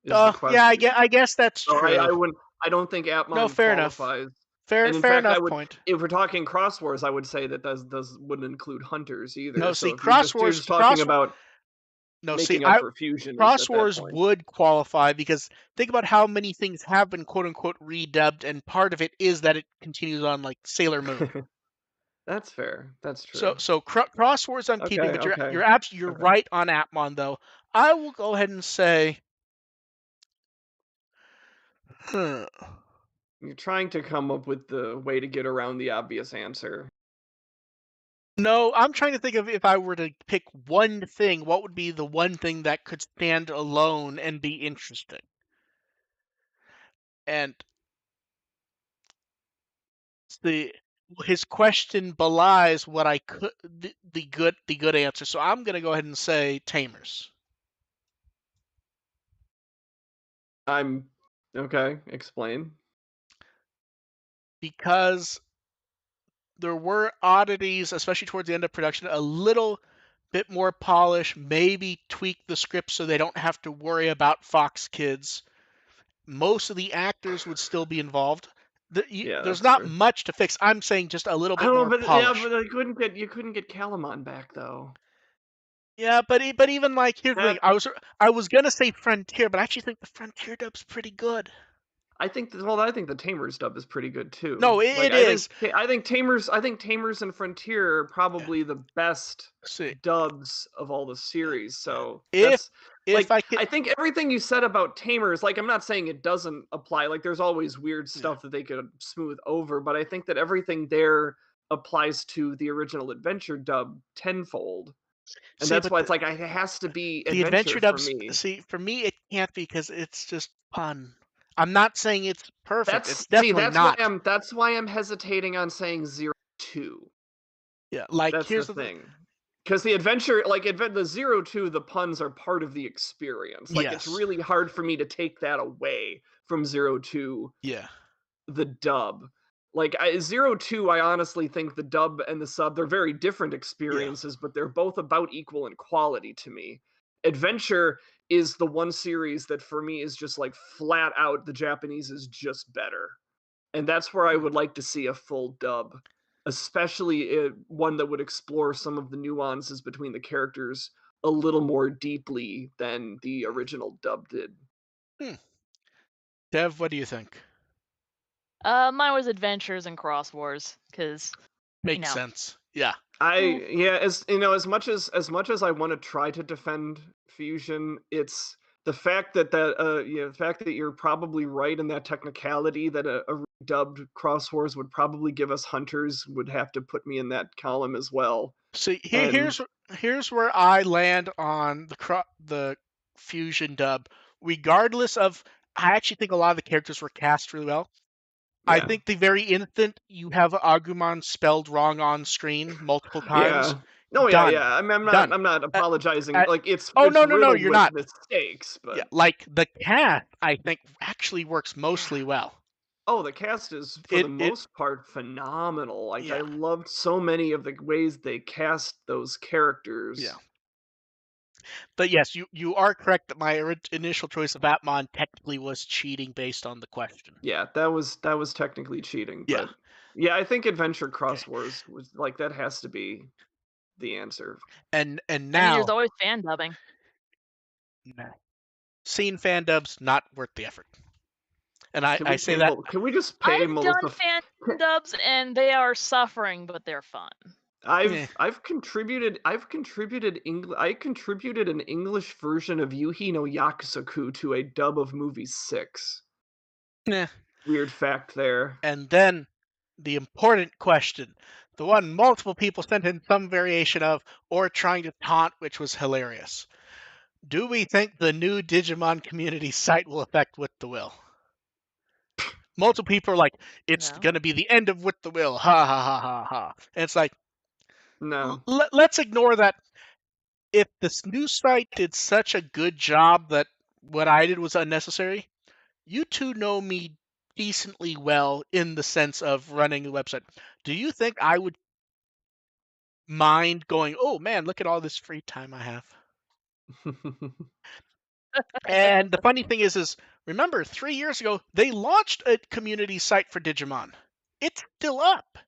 the Yeah, question. I guess that's So I true. wouldn't. I don't think No, Atmon fair enough. qualifies. Fair And in fair fact, I enough would. point. If we're talking Cross Wars, I would say that does wouldn't include hunters either. No, So see, if you're just talking about No, see, making up for fusions Cross at that Wars point. would qualify because think about how many things have been quote unquote redubbed, and part of it is that it continues on like Sailor Moon. That's fair. That's So true. Cross Wars I'm keeping, Okay. but Okay. you're Okay. right on Atmon though. I will go ahead and say, huh, You're trying to come up with the way to get around the obvious answer. no, I'm trying to think of if I were to pick one thing, what would be the one thing that could stand alone and be interesting? And the his question belies what I could the good answer. So I'm gonna go ahead and say Tamers I'm okay. Explain. because there were oddities, especially towards the end of production, a little bit more polish, maybe tweak the script so they don't have to worry about Fox Kids. Most of the actors would still be involved. Yeah, There's that's not true. much to fix. I'm saying just a little I bit don't more know, but yeah, polish. but you couldn't get Calamon back though. Yeah, but even like here's the thing. That I was gonna say Frontier, but I actually think the Frontier dub's pretty good. I think the Tamers dub is pretty good too. No, Like it is. I think Tamers and Frontier are probably the best See, dubs of all the series. yeah. So If that's if like I could, I think everything you said about Tamers, like I'm not saying it doesn't apply. Like there's always weird yeah. stuff that they could smooth over, but I think that everything there applies to the original Adventure dub tenfold. And See, that's but why it's like it has to be the Adventure adventure for dubs. me. See, for me, it can't be because it's just fun. I'm not saying it's perfect. It's definitely not. That's why I'm hesitating on saying 02. Yeah, like That's the here's the thing. thing. Because the adventure, like the 02, the puns are part of the experience. Like it's Yes. really hard for me to take that away from 02, Yeah. the dub. Like 02, I honestly think the dub and the sub, they're very different Yeah. experiences, but they're both about equal in quality to me. Adventure is the one series that for me is just like flat out the Japanese is just better. And that's where I would like to see a full dub, especially one that would explore some of the nuances between the characters a little more deeply than the original dub did. Dev, what do you think? Mine was Adventures and Cross Wars, because Makes sense. Yeah. As you know, as much as I want to try to defend Fusion, it's the fact that the fact that you're probably right in that technicality that a dubbed Cross Wars would probably give us Hunters would have to put me in that column as well. See, And here's where I land on the fusion dub. Regardless of, I actually think a lot of the characters were cast really well. I yeah, think the very instant you have Agumon spelled wrong on screen multiple times, yeah. No, yeah, done, yeah. done. I'm not Uh, apologizing. uh, Like oh it's no, no, no, riddled you're with not. mistakes, Yeah, but like the cast, I think actually works mostly well. oh, the cast is for the It most part phenomenal. Like I yeah, loved so many of the ways they cast those yeah. characters. But yes, you are correct that my initial choice of Atmon technically was cheating based on the question. Yeah, that was technically cheating, Yeah. but yeah, I think Adventure Okay. Cross Wars was like that has to be the answer. And I mean, now, there's always fan dubbing. nah, seeing fan dubs not worth the effort. And I say that. Can we just pay I've done Melissa? fan dubs, and they are suffering, but they're fun. Eh, I've contributed I contributed an English version of Yuhi no Yakusoku to a dub of movie 6. eh. Weird fact there. And then the important question, the one multiple people sent in some variation of or trying to taunt, which was hilarious. Do we think the new Digimon community site will affect WtW? Multiple people are like, it's No. going to be the end of WtW. Ha ha ha ha ha. And it's like, No. let's ignore that. If this new site did such a good job that what I did was unnecessary, you two know me decently well in the sense of running the website. Do you think I would mind going, oh man, look at all this free time I have? And the funny thing is remember 3 years ago they launched a community site for Digimon. It's still up.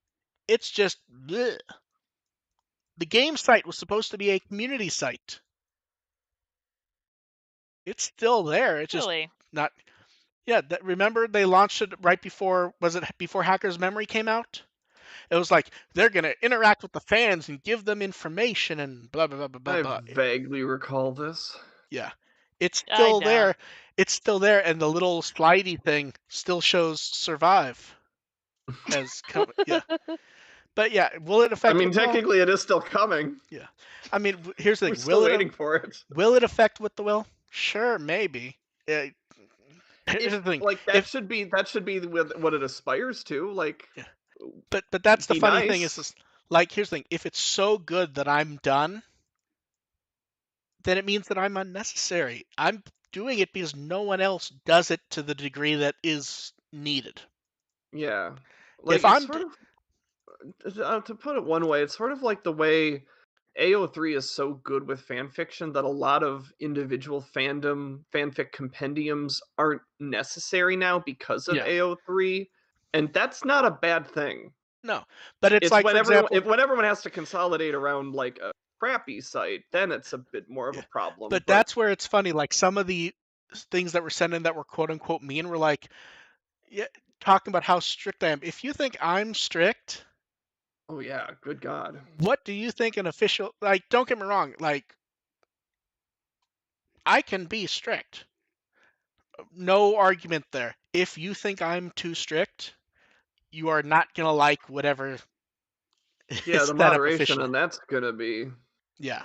It's just bleh. The game site was supposed to be a community site. It's still there. It's just Really? not. Yeah, remember they launched it right before, was it before Hacker's Memory came out? It was like they're going to interact with the fans and give them information and blah blah blah blah blah I blah. vaguely recall this. Yeah. It's I still there. don't. It's still there and the little slidey thing still shows survive as yeah. But yeah, will it I affect mean, WtW? technically, it is still coming. Yeah. I mean, here's the We're thing. still waiting for it. Will it affect WtW? Sure, maybe. Here's the thing. Like If should be what it aspires to. Like, yeah. But that's the be funny thing nice. is like here's the thing. If it's so good that I'm done, then it means that I'm unnecessary. I'm doing it because no one else does it to the degree that is needed. Yeah, like If it's I'm sort of to put it one way, it's sort of like the way AO3 is so good with fan fiction that a lot of individual fanfic compendiums aren't necessary now because of yeah, AO3, and that's not a bad thing. no, but it's It's like for example, when everyone has to consolidate around like a crappy site, then it's a bit more of a yeah, problem. but But that's where it's funny. Like some of the things that were sent in that were quote unquote mean were like, Yeah, talking about how strict I am. If you think I'm strict, Oh yeah, good God. what do you think an official, like, don't get me wrong, like, I can be strict. No argument there. If you think I'm too strict, you are not going to like whatever is Yeah, the set up moderation officially. on that's gonna be. Yeah.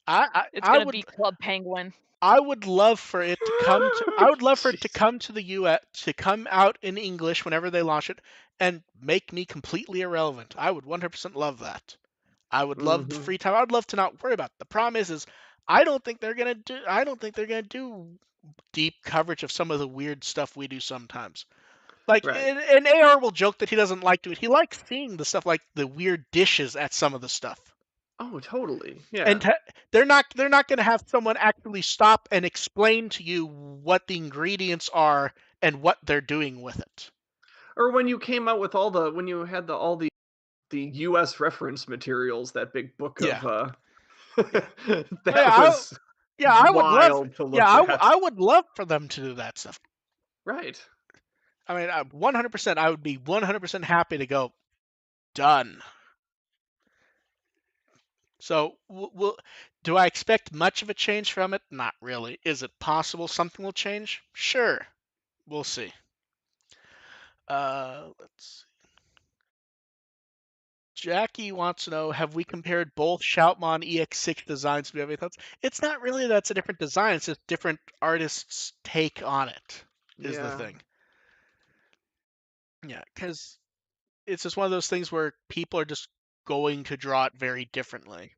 I, It's I gonna would be Club Penguin. I would love for it to come to I would love for it to Jeez. come to the US, to come out in English whenever they launch it and make me completely irrelevant. I would 100% love that. I would love the Mm-hmm. free time. I would love to not worry about it. The problem is I don't think they're gonna do deep coverage of some of the weird stuff we do sometimes. Like, Right. and AR will joke that he doesn't like doing it. He likes seeing the stuff, like the weird dishes at some of the stuff. Oh, totally. Yeah. And they're not going to have someone actually stop and explain to you what the ingredients are and what they're doing with it. Or when you came out with when you had the U.S. reference materials, that big book Yeah. of Yeah. that was Yeah, I would love. wild to Yeah, look at. I would love for them to do that stuff. Right. I mean, 100%. I would be 100% happy to go. Done. So, do I expect much of a change from it? Not really. Is it possible something will change? Sure. We'll see. Let's see. Jackie wants to know, have we compared both Shoutmon EX6 designs? Do we have any thoughts? It's not really that's a different design. It's just different artists' take on it is the Yeah. thing. Yeah, because it's just one of those things where people are just going to draw it very differently.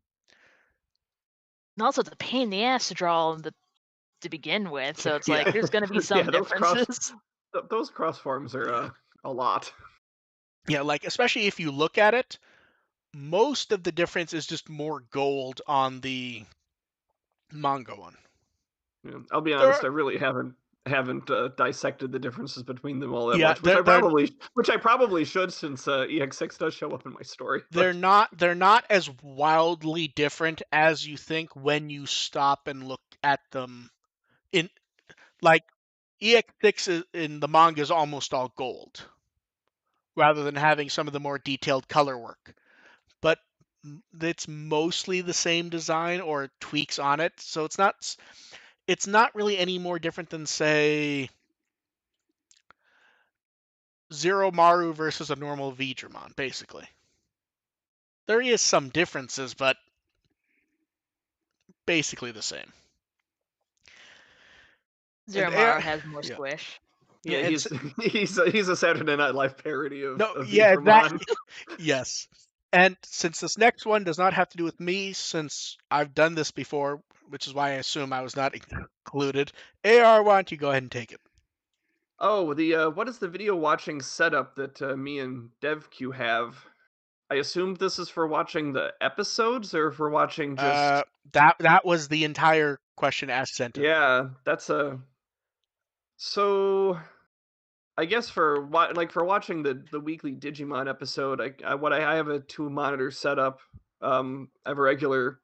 And also, it's a pain in the ass to draw them to begin with, so it's like Yeah. there's gonna be some Yeah, differences. those cross forms are a lot. Yeah, like especially if you look at it, most of the difference is just more gold on the manga one. Yeah, I'll be There, honest, I really haven't dissected the differences between them all that yeah, much, which I probably should, since EX6 does show up in my story. But they're not as wildly different as you think when you stop and look at them. In like EX6 in the manga is almost all gold, rather than having some of the more detailed color work. But it's mostly the same design or tweaks on it, so it's not really any more different than, say, Zero Maru versus a normal Vidramon, basically. There is some differences, but basically the same. And Zeromaru has more yeah, squish. yeah, yeah, he's a Saturday Night Live parody of no, yeah, that Vidramon. yes. And since this next one does not have to do with me, since I've done this before, which is why I assume I was not included, AR, why don't you go ahead and take it? Oh, what is the video watching setup that me and DevQ have? I assumed this is for watching the episodes or for watching just. That was the entire question as sent to me. Yeah, that's a. So I guess for for watching the weekly Digimon episode, I have a 2 monitor setup. I have a regular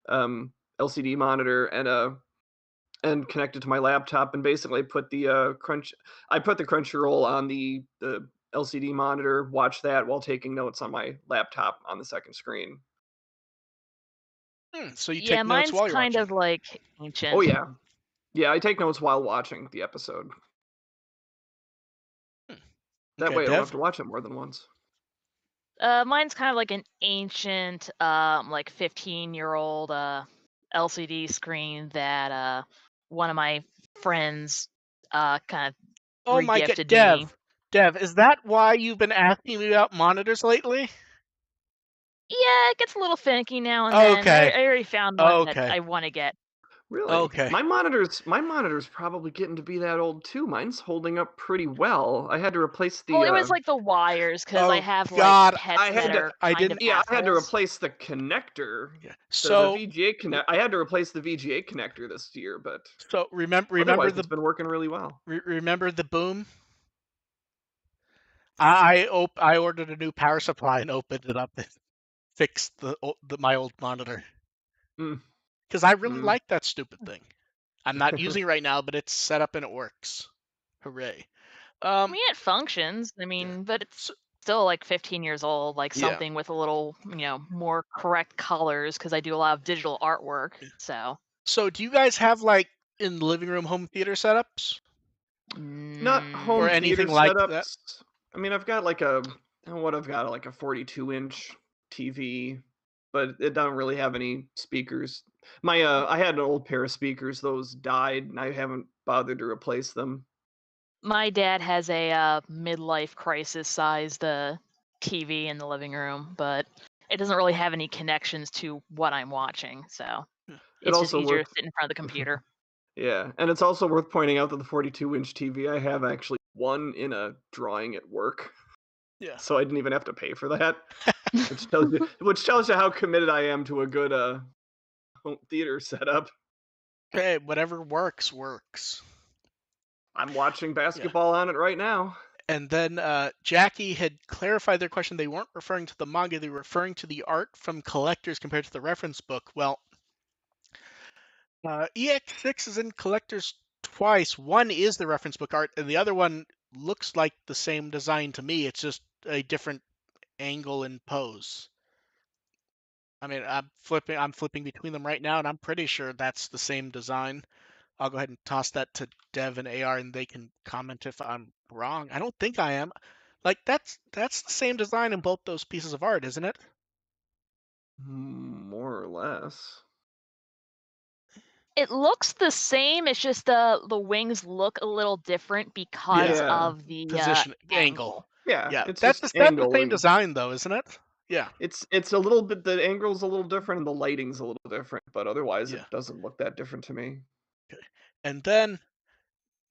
LCD monitor and connected to my laptop, and basically put the I put the Crunchyroll on the LCD monitor, watch that while taking notes on my laptop on the second screen. So you Yeah, take notes mine's while you're kind watching. of like ancient. Oh yeah, yeah, I take notes while watching the episode. That Okay, way I don't have Dev. to watch it more than once. Mine's kind of like an ancient, like 15-year-old LCD screen that one of my friends kind of Oh my god, regifted me. Dev, is that why you've been asking me about monitors lately? Yeah, it gets a little finicky now and then. Okay, I already found one that okay, I want to get. Really? okay. My monitor's probably getting to be that old too. Mine's holding up pretty well. I had to replace Well, the it was like the wires because I Oh have like god, pets I that had to are I kind of didn't. yeah, I had to assholes. replace the connector. Yeah. The So VGA connect. I had to replace the VGA connector this year, but remember otherwise the it's been working really well. remember the boom. I ordered a new power supply and opened it up and fixed my old monitor Mm, because I really mm. like that stupid thing. I'm not using it right now, but it's set up and it works. Hooray! I mean, it functions. I mean, but it's still like 15 years old, like Yeah. something with a little, more correct colors because I do a lot of digital artwork. So So do you guys have like in the living room home theater setups Not mm, home or theater anything like that? setups. I mean, I've got like I've got like a 42-inch TV, but it doesn't really have any speakers. I had an old pair of speakers; those died, and I haven't bothered to replace them. my dad has a midlife crisis sized TV in the living room, but it doesn't really have any connections to what I'm watching. So It it's just also easier worth to sit in front of the computer. Yeah, and it's also worth pointing out that the 42-inch TV I have actually won in a drawing at work, Yeah. so I didn't even have to pay for that, which tells you how committed I am to a good home theater setup. Hey, whatever works. I'm watching basketball on it right now. And then Jackie had clarified their question. They weren't referring to the manga, they were referring to the art from collectors compared to the reference book. Well, EX6 is in collectors twice. One is the reference book art, and the other one looks like the same design to me. It's just a different angle and pose. I mean, I'm flipping between them right now, and I'm pretty sure that's the same design. I'll go ahead and toss that to Dev and AR, and they can comment if I'm wrong. I don't think I am. Like that's the same design in both those pieces of art, isn't it? More or less. It looks the same. It's just the wings look a little different because Yeah. of the Position angle. Yeah, Yeah, it's that's just the angle same and design though, isn't it? Yeah, it's a little bit, the angle's a little different and the lighting's a little different, but otherwise yeah. it doesn't look that different to me. Okay. And then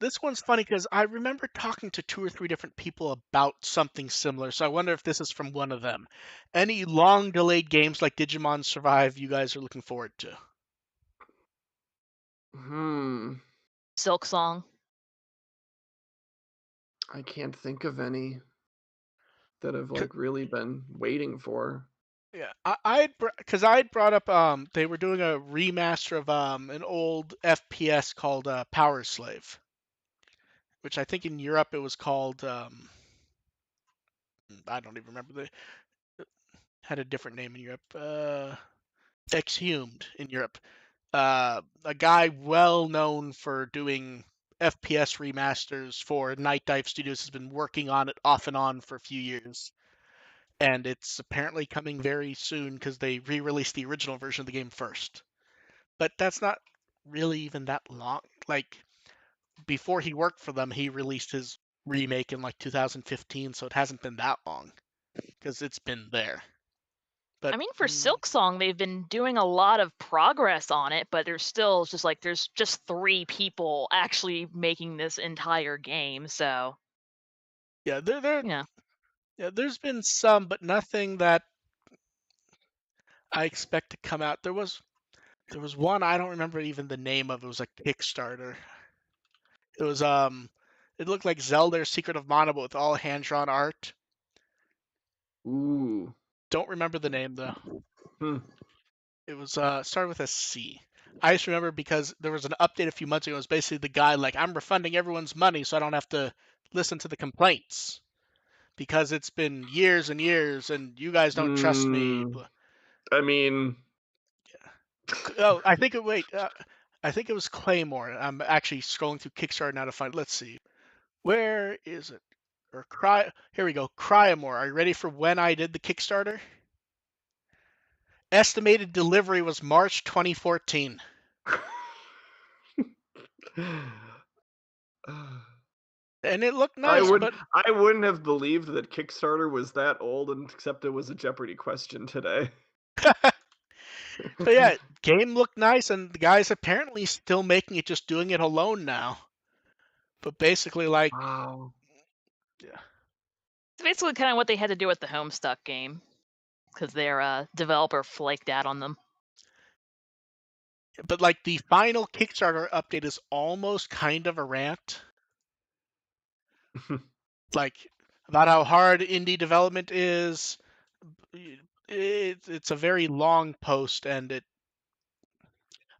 this one's funny because I remember talking to 2 or 3 different people about something similar. So I wonder if this is from one of them. Any long delayed games like Digimon Survive you guys are looking forward to? Silk Song. I can't think of any that I've like really been waiting for. Yeah, because I had brought up they were doing a remaster of an old FPS called Power Slave, which I think in Europe it was called I don't even remember, they had a different name in Europe, Exhumed in Europe. A guy well known for doing FPS remasters for Night Dive Studios has been working on it off and on for a few years, and it's apparently coming very soon because they re-released the original version of the game first. But that's not really even that long. Like before he worked for them, he released his remake in like 2015, so it hasn't been that long because it's been there. But I mean, for Silk Song, they've been doing a lot of progress on it, but there's still there's just 3 people actually making this entire game. So yeah, yeah, there's been some, but nothing that I expect to come out. There was one I don't remember even the name of. It was a Kickstarter. It was it looked like Zelda Secret of Mana, but with all hand drawn art. Ooh. Don't remember the name though. Hmm. It was started with a C. I just remember because there was an update a few months ago. It was basically the guy like, I'm refunding everyone's money so I don't have to listen to the complaints because it's been years and years and you guys don't trust me. I mean, Oh, I think I think it was Claymore. I'm actually scrolling through Kickstarter now to find. Let's see, where is it? Or Cry. Here we go. Cryamore. Are you ready for when I did the Kickstarter? Estimated delivery was March 2014. And it looked nice, but I wouldn't have believed that Kickstarter was that old, except it was a Jeopardy question today. but yeah, game looked nice, and the guy's apparently still making it, just doing it alone now. But basically, like, Wow. yeah, it's basically kind of what they had to do with the Homestuck game because their developer flaked out on them. but like the final Kickstarter update is almost kind of a rant, like about how hard indie development is. It's a very long post, and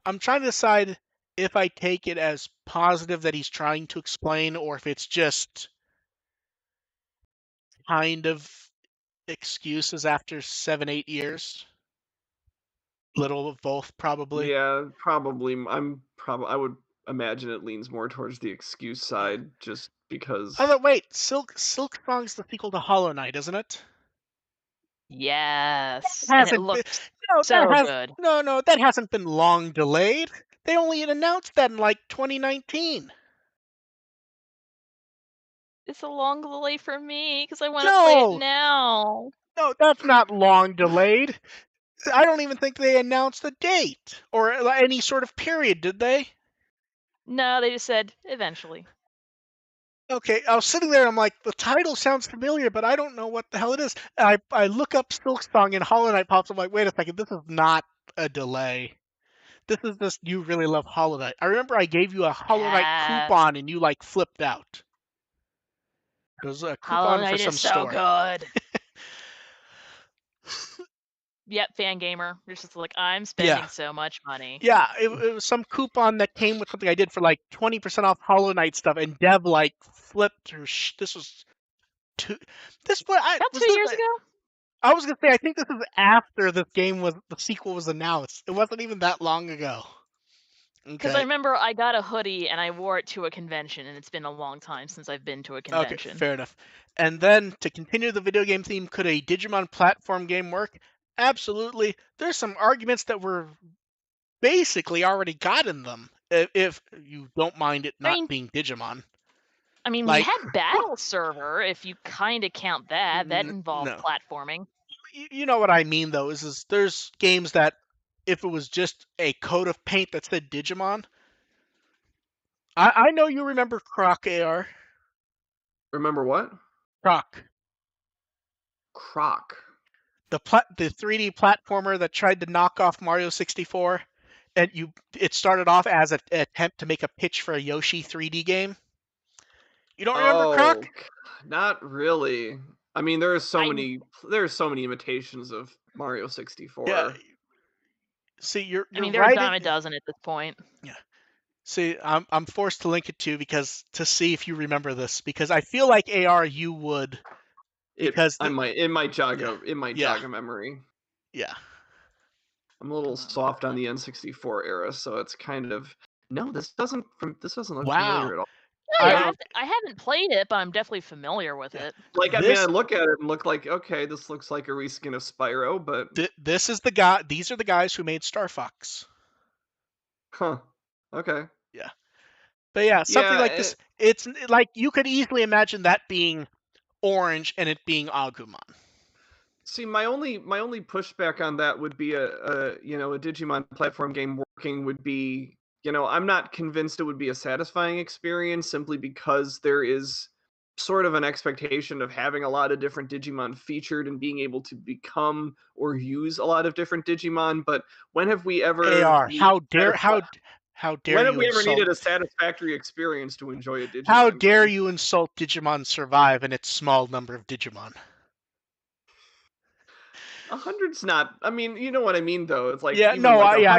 I'm trying to decide if I take it as positive that he's trying to explain, or if it's just kind of excuse as after 7-8 years. Little of both, probably. Yeah, probably. I would imagine it leans more towards the excuse side, just because. Oh, wait, Silk Song's the sequel to Hollow Knight, isn't it? Yes, and it Hasn't been. looks No, so that has good. no, that hasn't been long delayed. They only announced that in like 2019. It's a long delay for me because I want to play it No, now. no, that's not long delayed. I don't even think they announced a date or any sort of period, did they? No, they just said eventually. Okay, I was sitting there and I'm like, the title sounds familiar, but I don't know what the hell it is. And I look up Silksong and Hollow Knight pops up. I'm like, wait a second, this is not a delay. This is just you really love Hollow Knight. I remember I gave you a Hollow Knight Yeah, coupon and you like flipped out. It was a Hollow coupon for Knight some is so store. good. Yep, fan gamer. You're just like, I'm spending so much money. Yeah, it was some coupon that came with something I did for like 20% off Hollow Knight stuff, and Deb like flipped her. This was two. This was About was 2 years ago. I was gonna say I think this is after the sequel was announced. It wasn't even that long ago. Because I Okay. remember I got a hoodie and I wore it to a convention, and it's been a long time since I've been to a Okay, convention. fair enough. And then to continue the video game theme, could a Digimon platform game work? Absolutely. There's some arguments that were basically already got in them, if you don't mind it not being Digimon. I mean, we Like, had Battle Server, if you kind of count that. That involved no. platforming. You know what I mean, though, is there's games that if it was just a coat of paint that said Digimon. I know you remember Croc AR. Remember what? Croc. Croc. The 3D platformer that tried to knock off Mario 64, and it started off as an attempt to make a pitch for a Yoshi 3D game. You don't remember Croc? Not really. I mean, there are so many imitations of Mario 64. Yeah. See, you're I mean, there are a dime a dozen at this point. Yeah. See, I'm forced to link it to see if you remember this, because I feel like AR you would, because it might jog a memory. Yeah. I'm a little soft on the N64 era, so it's kind of this doesn't look familiar at all. I haven't played it, but I'm definitely familiar with it. Like, I mean, I look at it and look like, okay, this looks like a reskin of Spyro, but this is the guy. These are the guys who made Star Fox. Huh. Okay. Yeah. But yeah, something like this. It's like you could easily imagine that being orange and it being Agumon. See, my only pushback on that would be a Digimon platform game working would be, I'm not convinced it would be a satisfying experience simply because there is sort of an expectation of having a lot of different Digimon featured and being able to become or use a lot of different Digimon. But when have we ever? AR, how dare when have you we ever insult? Needed a satisfactory experience to enjoy a Digimon? How dare you insult Digimon Survive and its small number of Digimon? 100's not. I mean, you know what I mean, though. It's like I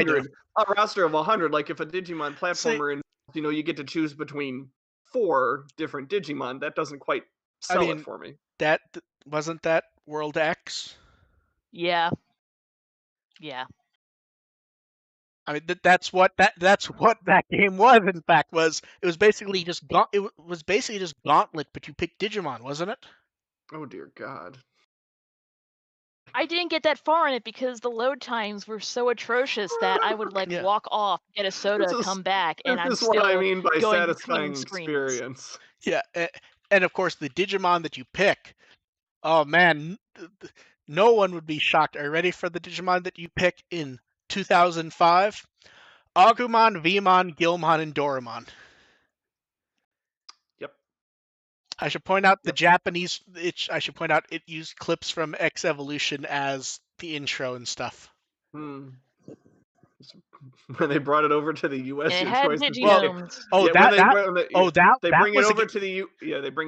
do. A roster of 100. Like if a Digimon platformer, and you get to choose between 4 different Digimon, that doesn't quite sell it for me. That wasn't that World X. Yeah. Yeah. I mean, that's what that game was. In fact, it was basically just Gauntlet, but you picked Digimon, wasn't it? Oh dear God. I didn't get that far in it because the load times were so atrocious that I would walk off, get a soda, come back, and I'm still what I mean by going satisfying between screens. experience. Yeah, and of course the Digimon that you pick. Oh man, no one would be shocked. Are you ready for the Digimon that you pick in 2005? Agumon, Vmon, Gilmon, and Doraemon. Yep. I should point out it used clips from X Evolution as the intro and stuff. When they brought it over to the US, and it your had choice Diginomes. they bring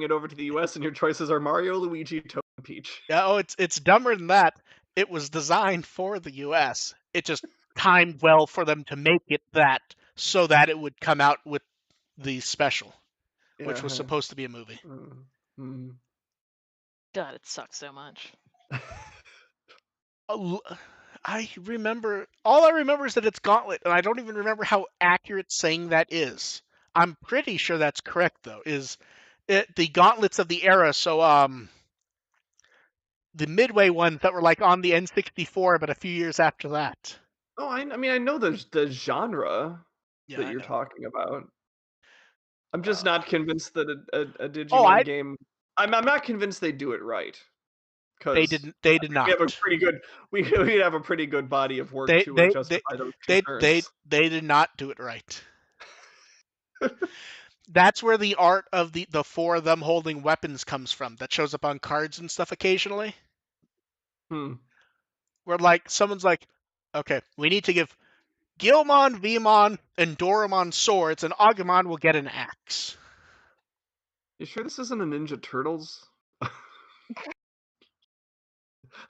it over to the US, and your choices are Mario, Luigi, Toad, and Peach. Yeah, it's dumber than that. It was designed for the US. It just timed well for them to make it that so that it would come out with the special, which was supposed to be a movie. Don't God, it sucks so much. I remember, all I remember is that it's Gauntlet, and I don't even remember how accurate saying that is. I'm pretty sure that's correct though. Is it the Gauntlets of the era? So the Midway ones that were like on the N64, but a few years after that. Oh, I mean, I know the genre Yeah, that I you're know. talking about. I'm just Uh, not convinced that a oh, Digimon game. I'm not convinced they do it right. they Because didn't. They did we have a not. pretty good we have a pretty good body of work They to they they justify those they they concerns. they did not do it right. That's where the art of the four of them holding weapons comes from. That shows up on cards and stuff occasionally. Hmm. Where like someone's like, okay, we need to give Gilmon, Vmon, and Doramon swords, and Agumon will get an axe. You sure this isn't a Ninja Turtles?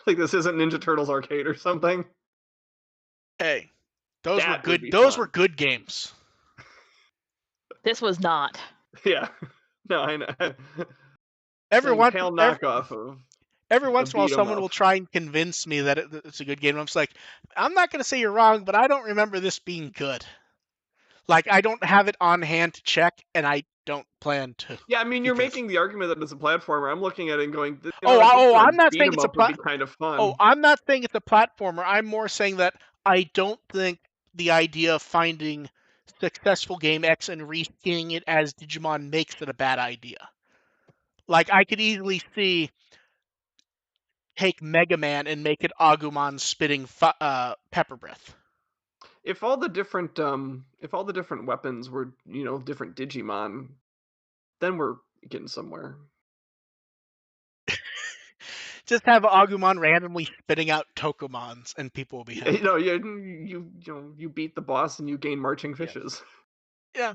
Like this isn't Ninja Turtles arcade or something? Hey, those were That would good. be Those were fun. good games. This was not. Yeah. No, I know. Every Saying once, pale every, knockoff of every a once in a while, beat 'em someone up. will try and convince me that it's a good game. I'm just like, I'm not going to say you're wrong, but I don't remember this being good. Like, I don't have it on hand to check, and I don't plan to. Yeah, I mean, you're Because making the argument that it's a platformer. I'm looking at it and going, you know, this sort I'm of not beat saying 'em it's a up would be kind of fun. I'm not saying it's a platformer. I'm more saying that I don't think the idea of finding successful game X and reskinning it as Digimon makes it a bad idea. Like, I could easily see take Mega Man and make it Agumon spitting pepper breath. If all the different weapons were, you know, different Digimon, then we're getting somewhere. Just have Agumon randomly spitting out Tokomons, and people will be happy. You know, you beat the boss and you gain marching Yeah. fishes. Yeah.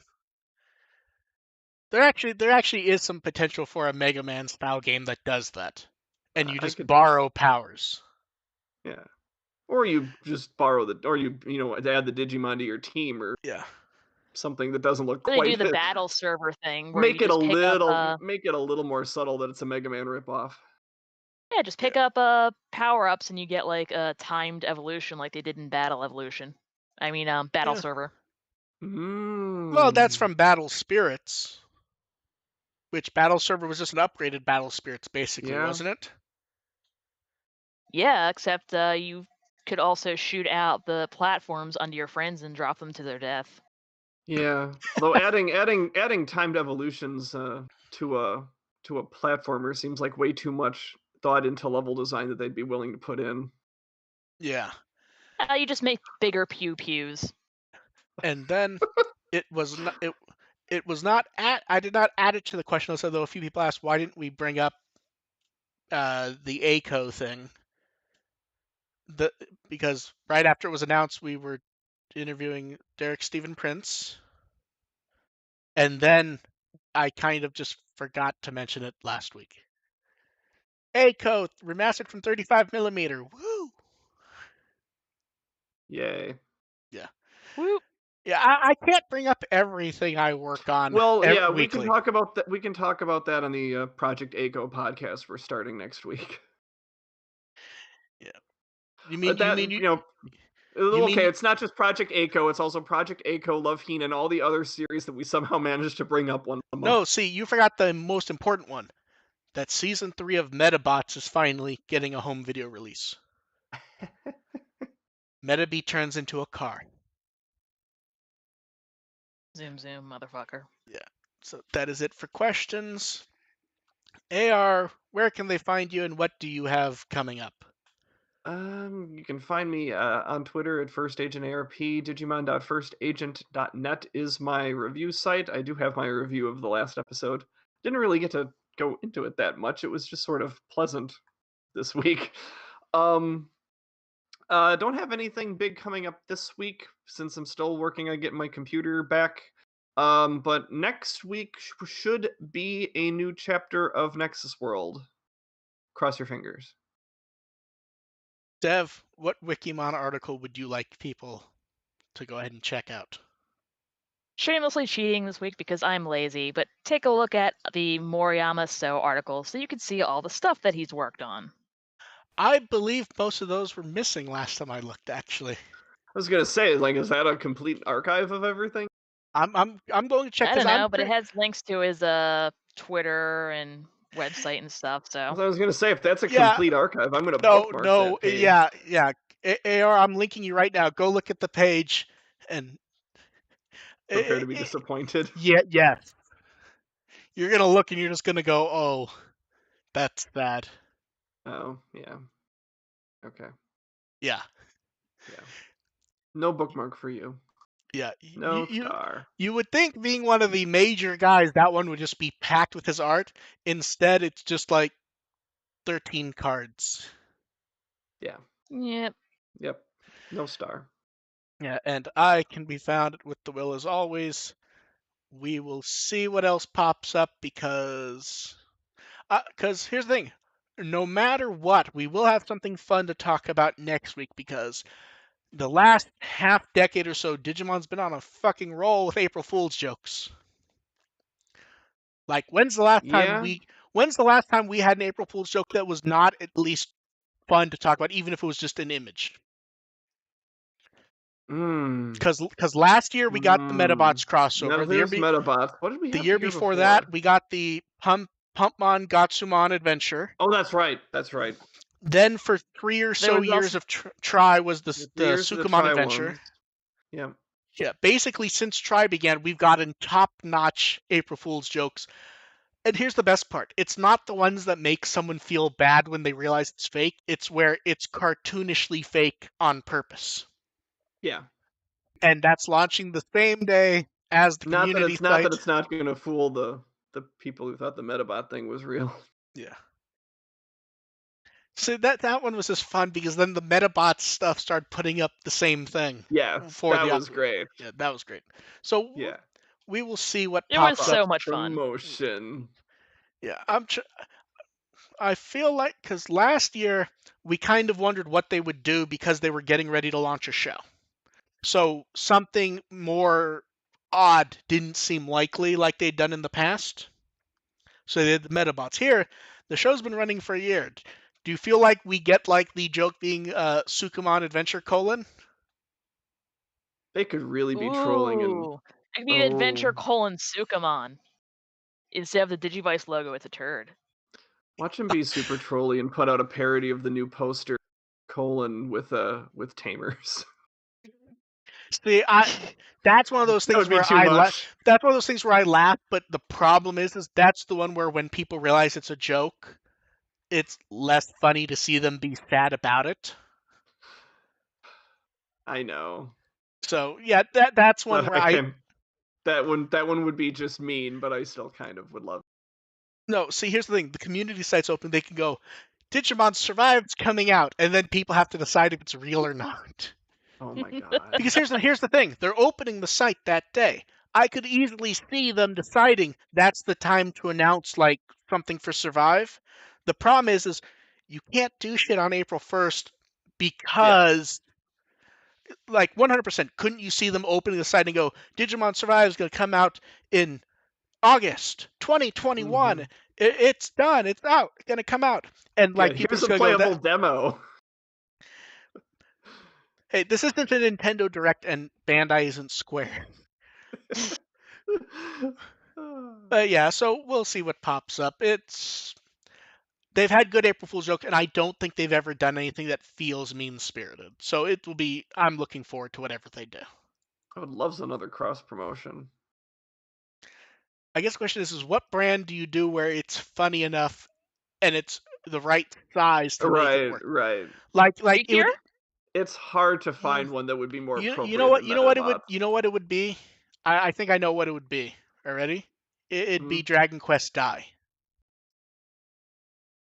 There actually is some potential for a Mega Man style game that does that, and you I just could, borrow powers. yeah. Or you just borrow or you know add the Digimon to your team or Yeah. something that doesn't look Then they do quite. the battle server thing where you Make it just pick up a little more subtle that it's a Mega Man ripoff. yeah, just Yeah. pick up power ups and you get like a timed evolution like they did in Battle Evolution. I mean Battle Yeah. Server. Well, that's Mm. from Battle Spirits, which Battle Server was just an upgraded Battle Spirits, basically, Yeah. wasn't it? Yeah, except you could also shoot out the platforms onto your friends and drop them to their death. Yeah. Though adding timed evolutions to a platformer seems like way too much thought into level design that they'd be willing to put in. Yeah. You just make bigger pew pews. And then it was not it was not at I did not add it to the question list, although a few people asked why didn't we bring up the ACO thing. Because right after it was announced we were interviewing Derek Stephen Prince, and then I kind of just forgot to mention it last week. ACO remastered from 35mm. Woo! Yay. Yeah. Whoop. Yeah, I can't bring up everything I work on Well, yeah, we can weekly. talk about that. We can talk about that on the Project Echo podcast we're starting next week. Yeah. You mean That you you know, you okay, mean it's not just Project Echo; it's also Project Echo, Love Heen, and all the other series that we somehow managed to bring up once a month. no, see, you forgot the most important one. That season 3 of Metabots is finally getting a home video release. Metabee turns into a car. Zoom zoom, motherfucker. Yeah. So that is it for questions. AR, where can they find you and what do you have coming up? You can find me on Twitter at FirstAgentARP. Digimon.firstagent.net is my review site. I do have my review of the last episode. Didn't really get to go into it that much. It was just sort of pleasant this week. Don't have anything big coming up this week since I'm still working on getting my computer back. But next week should be a new chapter of Nexus World. Cross your fingers. Dev, what Wikimon article would you like people to go ahead and check out? Shamelessly cheating this week because I'm lazy, but take a look at the Moriyama So article so you can see all the stuff that he's worked on. I believe most of those were missing last time I looked, actually. I was gonna say, like, is that a complete archive of everything? I'm going to check I because don't I'm know, but it has links to his Twitter and website and stuff, so. I was gonna say, if that's a yeah. complete archive, I'm gonna bookmark No, that page. yeah. AR, I'm linking you right now. Go look at the page, and Prepare to be disappointed. yes, you're gonna look and you're just gonna go, oh, that's bad. Oh, yeah. Okay. Yeah, Yeah. No bookmark for you. yeah. No star. You would think being one of the major guys, that one would just be packed with his art. Instead, it's just like 13 cards. Yeah. Yep. Yep. No star. Yeah, and I can be found with the will as always. We will see what else pops up because here's the thing. No matter what, we will have something fun to talk about next week because the last half decade or so, Digimon's been on a fucking roll with April Fool's jokes. Like, when's the last time Yeah. we had an April Fool's joke that was not at least fun to talk about, even if it was just an image? Hmm. Because last year we got the Metabots Now crossover. there's Metabots. What did we The have the year year before before? that, we got the Pumpmon Gatsumon Adventure. Oh, that's right. That's right. Then for 3 or There so was years also of Try was the The years of the Sukumon Tri Adventure. ones. Yeah. Yeah, basically since Try began, we've gotten top-notch April Fool's jokes. And here's the best part. It's not the ones that make someone feel bad when they realize it's fake. It's where it's cartoonishly fake on purpose. Yeah. And that's launching the same day as the community Not that site. it's not going to fool the people who thought the Metabot thing was real. Yeah. So that one was just fun because then the Metabots stuff started putting up the same thing. Yeah, For that the was great. Yeah, that was great. So Yeah. we will see what it was pops up. so much fun. Promotion. Yeah, I feel like because last year we kind of wondered what they would do because they were getting ready to launch a show. So something more odd didn't seem likely like they'd done in the past. So they did the Metabots. Here, the show's been running for a year. Do you feel like we get like the joke being Sukumon Adventure : They could really be trolling and Ooh. It could be Adventure Sukamon. Instead of the Digivice logo, it's a turd. watch him be super trolly and put out a parody of the new poster : with Tamers. See, that's one of those That things would be where too much. that's one of those things where I laugh, but the problem is that's the one where when people realize it's a joke, it's less funny to see them be sad about it. I know. So yeah, that's one But where that one would be just mean, but I still kind of would love it. No, see, here's the thing: the community site's open. They can go, Digimon Survived's coming out, and then people have to decide if it's real or not. Oh my god. Because here's the thing: they're opening the site that day. I could easily see them deciding that's the time to announce like something for Survive. The problem is you can't do shit on April 1st because like 100%, couldn't you see them opening the site and go, Digimon Survive is going to come out in August 2021. Mhm. It's done. It's out. It's going to come out. And like people Here's just a going to go, playable demo. hey, this isn't a Nintendo Direct and Bandai isn't Square. But yeah, so we'll see what pops up. They've had good April Fool's jokes, and I don't think they've ever done anything that feels mean-spirited. So it will be. I'm looking forward to whatever they do. I would love another cross promotion. I guess the question is what brand do you do where it's funny enough and it's the right size to make it Right, work? right. Like it Figure? would. It's hard to find one that would be more You know appropriate what? than Metabots. You know what it would be? I think I know what it would be. Already? It'd be Dragon Quest Die.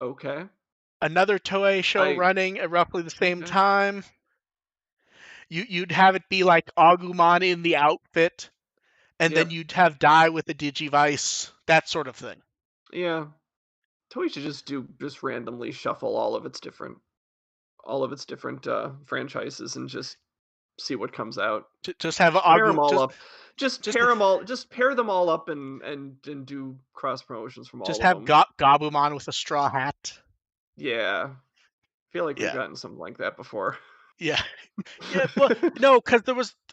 Okay. Another Toei show I running at roughly the same okay. time. You'd have it be like Agumon in the outfit, and then Yep. you'd have Die with a Digivice, that sort of thing. Yeah. Toei should just randomly shuffle all of its different franchises and just see what comes out. Just have Pair them Agu. all up. Just just- pair them all. Just pair them all up and do cross promotions from Just all have of them. Gabumon with a straw hat. Yeah, I feel like we've Yeah. gotten something like that before. Yeah. Yeah. Well, no, because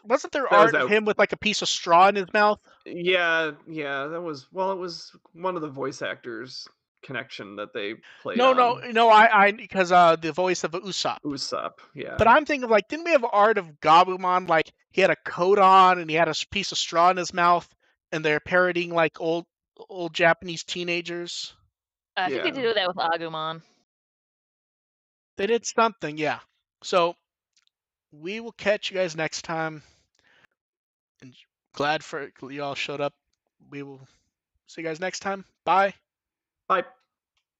wasn't there That was art of out. him with like a piece of straw in his mouth? Yeah, that was it was one of the voice actors connection that they played No, on. I because the voice of Usopp. Usopp, yeah. But I'm thinking of like, didn't we have art of Gabumon like he had a coat on and he had a piece of straw in his mouth, and they're parodying like old Japanese teenagers? I think they Yeah. did that with Agumon. They did something, yeah. So we will catch you guys next time. And glad for you all showed up. We will see you guys next time. Bye. Bye.